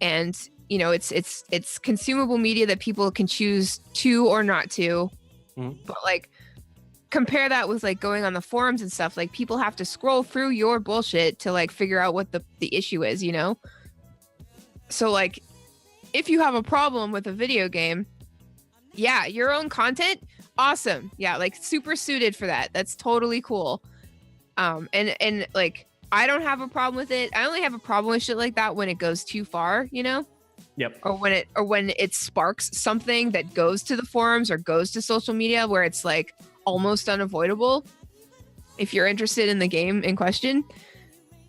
Speaker 2: And you know, it's consumable media that people can choose to or not to. Mm-hmm. But like, compare that with like going on the forums and stuff. Like, people have to scroll through your bullshit to like figure out what the issue is, you know? So like, if you have a problem with a video game, yeah, your own content, awesome. Yeah, like super suited for that. That's totally cool. And like, I don't have a problem with it. I only have a problem with shit like that when it goes too far, you know?
Speaker 1: Yep.
Speaker 2: Or when it sparks something that goes to the forums or goes to social media where it's like almost unavoidable if you're interested in the game in question.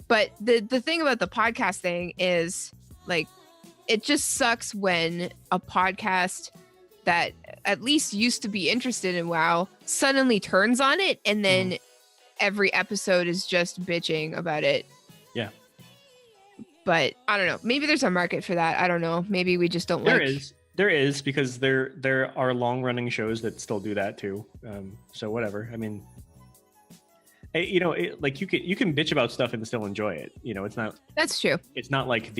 Speaker 2: But the thing about the podcast thing is like, it just sucks when a podcast that at least used to be interested in WoW suddenly turns on it and then every episode is just bitching about it.
Speaker 1: Yeah.
Speaker 2: But I don't know. Maybe there's a market for that. I don't know. Maybe we just don't like.
Speaker 1: There is because there are long running shows that still do that too. So whatever. I mean, you know, like you can bitch about stuff and still enjoy it. You know, it's not.
Speaker 2: That's true.
Speaker 1: It's not like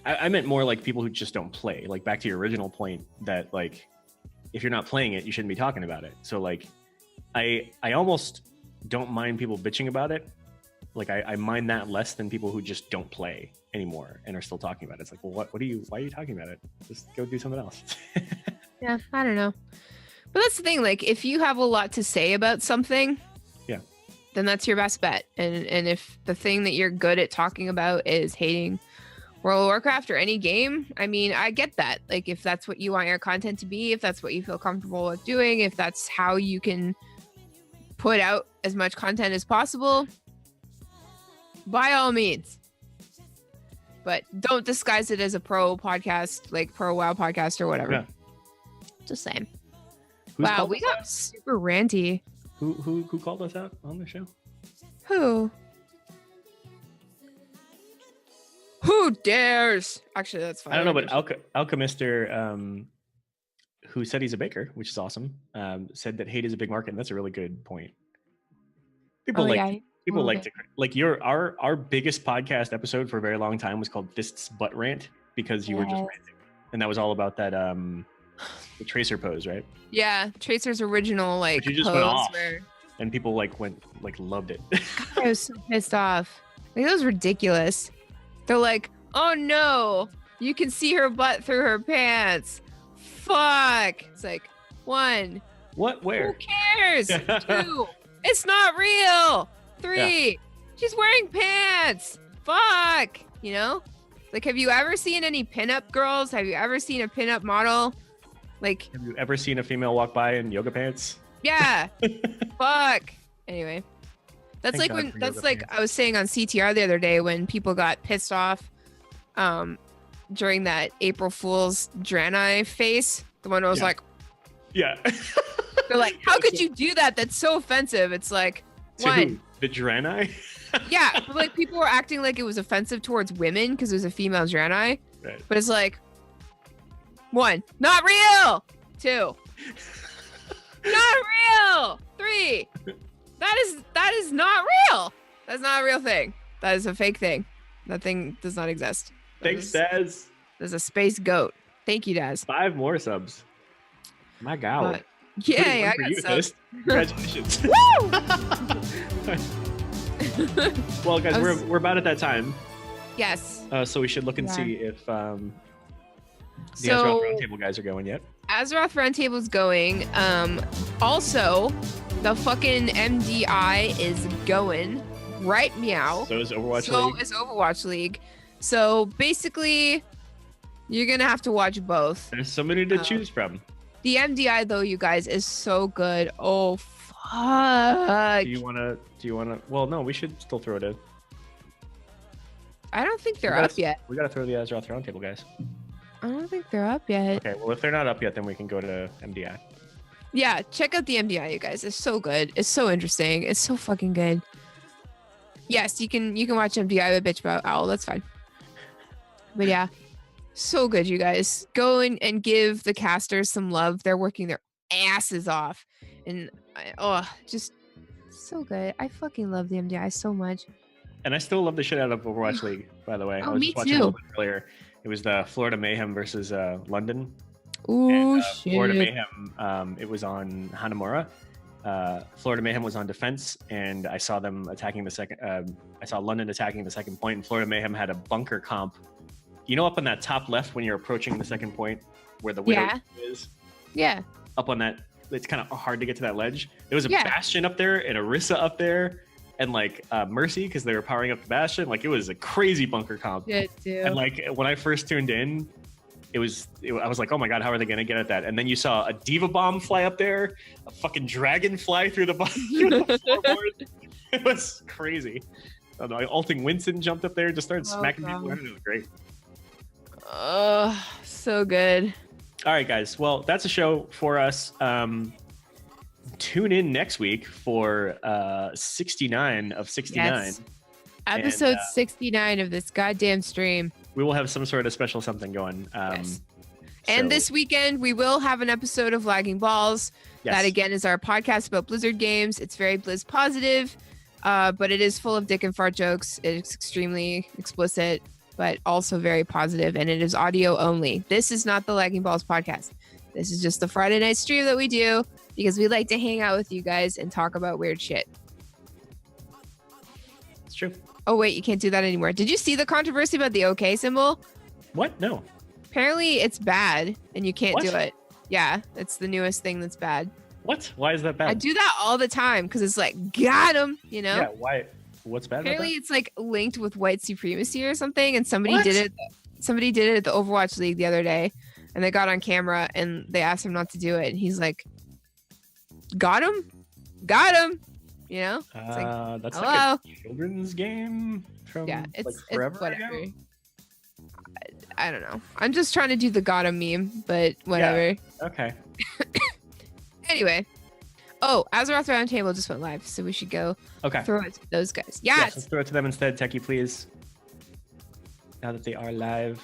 Speaker 1: I meant more like people who just don't play. Like back to your original point that like, if you're not playing it, you shouldn't be talking about it. So like, I almost don't mind people bitching about it. Like I mind that less than people who just don't play anymore and are still talking about it. It's like, well, why are you talking about it? Just go do something else.
Speaker 2: Yeah, I don't know. But that's the thing. Like, if you have a lot to say about something,
Speaker 1: yeah,
Speaker 2: then that's your best bet. And if the thing that you're good at talking about is hating World of Warcraft or any game, I mean, I get that. Like, if that's what you want your content to be, if that's what you feel comfortable with doing, if that's how you can put out as much content as possible, by all means. But don't disguise it as a pro podcast, like pro WoW podcast or whatever. Yeah. Just saying. Wow, we got super ranty.
Speaker 1: Who called us out on the show?
Speaker 2: Who dares? Actually, that's fine.
Speaker 1: I don't know, but Alchemister, who said he's a baker, which is awesome, said that hate is a big market, and that's a really good point. People our biggest podcast episode for a very long time was called Fist's Butt Rant because you were just ranting, and that was all about that the Tracer pose, right?
Speaker 2: Yeah, Tracer's original like
Speaker 1: you just
Speaker 2: pose
Speaker 1: went off,
Speaker 2: where...
Speaker 1: and people loved it.
Speaker 2: I was so pissed off. Like, that was ridiculous. They're like, oh no, you can see her butt through her pants. Fuck. It's like, 1.
Speaker 1: What? Where?
Speaker 2: Who cares? 2. It's not real. 3. She's wearing pants. Fuck. You know? Like, have you ever seen any pinup girls? Have you ever seen a pinup model? Like,
Speaker 1: have you ever seen a female walk by in yoga pants?
Speaker 2: Yeah. Fuck. Anyway. That's like when I was saying on CTR the other day when people got pissed off during that April Fool's Draenei face. The one that was like,
Speaker 1: yeah.
Speaker 2: They're like, how could you do that? That's so offensive. It's like,
Speaker 1: who? The Draenei?
Speaker 2: Yeah, but like people were acting like it was offensive towards women because it was a female Draenei. Right. But it's like, 1, not real. 2, not real. 3, that is not real. That's not a real thing. That is a fake thing. That thing does not exist.
Speaker 1: Thanks, Daz.
Speaker 2: There's a space goat. Thank you, Daz.
Speaker 1: 5 more subs. My God.
Speaker 2: Yay, I got subs.
Speaker 1: Congratulations.
Speaker 2: Woo!
Speaker 1: Well, guys, we're about at that time.
Speaker 2: Yes.
Speaker 1: So we should look and see if the Azeroth Roundtable guys are going yet.
Speaker 2: Azeroth Roundtable's going. Also, the fucking MDI is going. Right, meow.
Speaker 1: So is Overwatch League.
Speaker 2: So is Overwatch League. So basically, you're gonna have to watch both.
Speaker 1: There's so many to choose from.
Speaker 2: The MDI though, you guys, is so good. Oh fuck.
Speaker 1: Do you wanna? Well, no, we should still throw it in.
Speaker 2: I don't think they're up yet.
Speaker 1: We gotta throw the Azeroth Roundtable, guys.
Speaker 2: I don't think they're up yet.
Speaker 1: Okay, well, if they're not up yet, then we can go to MDI.
Speaker 2: Yeah, check out the MDI, you guys. It's so good. It's so interesting. It's so fucking good. Yes, you can watch MDI with bitch about Owl. That's fine. But yeah, so good, you guys. Go and give the casters some love. They're working their asses off, and just so good. I fucking love the MDI so much.
Speaker 1: And I still love the shit out of Overwatch League, by the way.
Speaker 2: Oh,
Speaker 1: I was
Speaker 2: me
Speaker 1: just watching
Speaker 2: too.
Speaker 1: a little bit earlier. It was the Florida Mayhem versus London.
Speaker 2: Ooh,
Speaker 1: And,
Speaker 2: shit.
Speaker 1: Florida Mayhem, it was on Hanamura. Florida Mayhem was on defense, and I saw them attacking the second. I saw London attacking the second point, and Florida Mayhem had a bunker comp. You know, up on that top left when you're approaching the second point, where the widow is.
Speaker 2: Yeah.
Speaker 1: Up on that, it's kind of hard to get to that ledge. There was a
Speaker 2: Yeah.
Speaker 1: Bastion up there, and Orisa up there, and like Mercy, because they were powering up the Bastion. Like, it was a crazy bunker comp.
Speaker 2: Good too.
Speaker 1: And like when I first tuned in, I was like, oh my god, how are they gonna get at that? And then you saw a Diva Bomb fly up there, a fucking dragon fly through the floorboard. It was crazy. I don't know, Alting Winston jumped up there, just started smacking people. It was great.
Speaker 2: Oh, so good.
Speaker 1: All right, guys. Well, that's a show for us. Tune in next week for 69 of 69.
Speaker 2: Yes. Episode 69 of this goddamn stream.
Speaker 1: We will have some sort of special something going.
Speaker 2: Yes. And this weekend, we will have an episode of Lagging Balls.
Speaker 1: Yes.
Speaker 2: That, again, is our podcast about Blizzard games. It's very Blizz positive, but it is full of dick and fart jokes. It's extremely explicit, but also very positive, and it is audio only. This is not the Lagging Balls podcast. This is just the Friday night stream that we do because we like to hang out with you guys and talk about weird shit.
Speaker 1: It's true.
Speaker 2: Oh, wait, you can't do that anymore. Did you see the controversy about the OK symbol?
Speaker 1: What? No.
Speaker 2: Apparently it's bad and you can't
Speaker 1: What?
Speaker 2: do it. Yeah, it's the newest thing that's bad.
Speaker 1: What? Why is that bad?
Speaker 2: I do that all the time because it's like, got him, you know?
Speaker 1: Yeah, why? What's bad
Speaker 2: Apparently
Speaker 1: about
Speaker 2: it's like linked with white supremacy or something, and somebody
Speaker 1: What?
Speaker 2: did it. Somebody did it at the Overwatch League the other day, and they got on camera and they asked him not to do it, and he's like, got him, you know?
Speaker 1: that?
Speaker 2: It's like,
Speaker 1: That's
Speaker 2: hello?
Speaker 1: like a children's game from
Speaker 2: Yeah, it's
Speaker 1: like forever
Speaker 2: whatever.
Speaker 1: ago?
Speaker 2: I don't know. I'm just trying to do the got him meme, but whatever.
Speaker 1: Okay.
Speaker 2: Anyway. Oh, Azeroth Roundtable just went live, so we should go
Speaker 1: Okay.
Speaker 2: throw it to those guys.
Speaker 1: Yes,
Speaker 2: Yes.
Speaker 1: let's throw it to them instead, Techie, please. Now that they are live,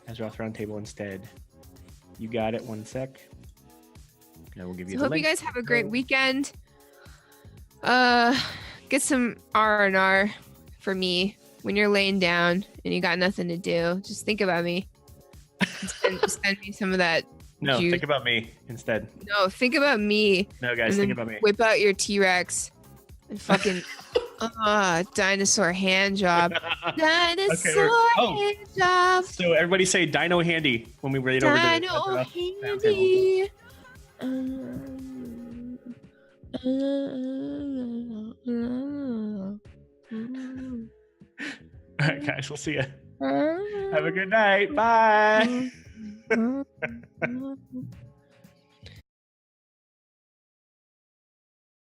Speaker 1: Azeroth Roundtable instead. You got it. 1 sec. And I will give you
Speaker 2: So
Speaker 1: the
Speaker 2: hope you
Speaker 1: link.
Speaker 2: guys have a great weekend. Get some R&R for me when you're laying down and you got nothing to do. Just think about me. Send me some of that.
Speaker 1: No,
Speaker 2: juice.
Speaker 1: think about me instead.
Speaker 2: No, think about me.
Speaker 1: No, guys,
Speaker 2: and
Speaker 1: think
Speaker 2: then
Speaker 1: about me.
Speaker 2: Whip out your T-Rex and fucking dinosaur hand job. Dinosaur hand job.
Speaker 1: So everybody say Dino Handy when we read over the
Speaker 2: Dino
Speaker 1: Azeroth
Speaker 2: handy.
Speaker 1: All right, guys, we'll see you. Have a good night. Bye.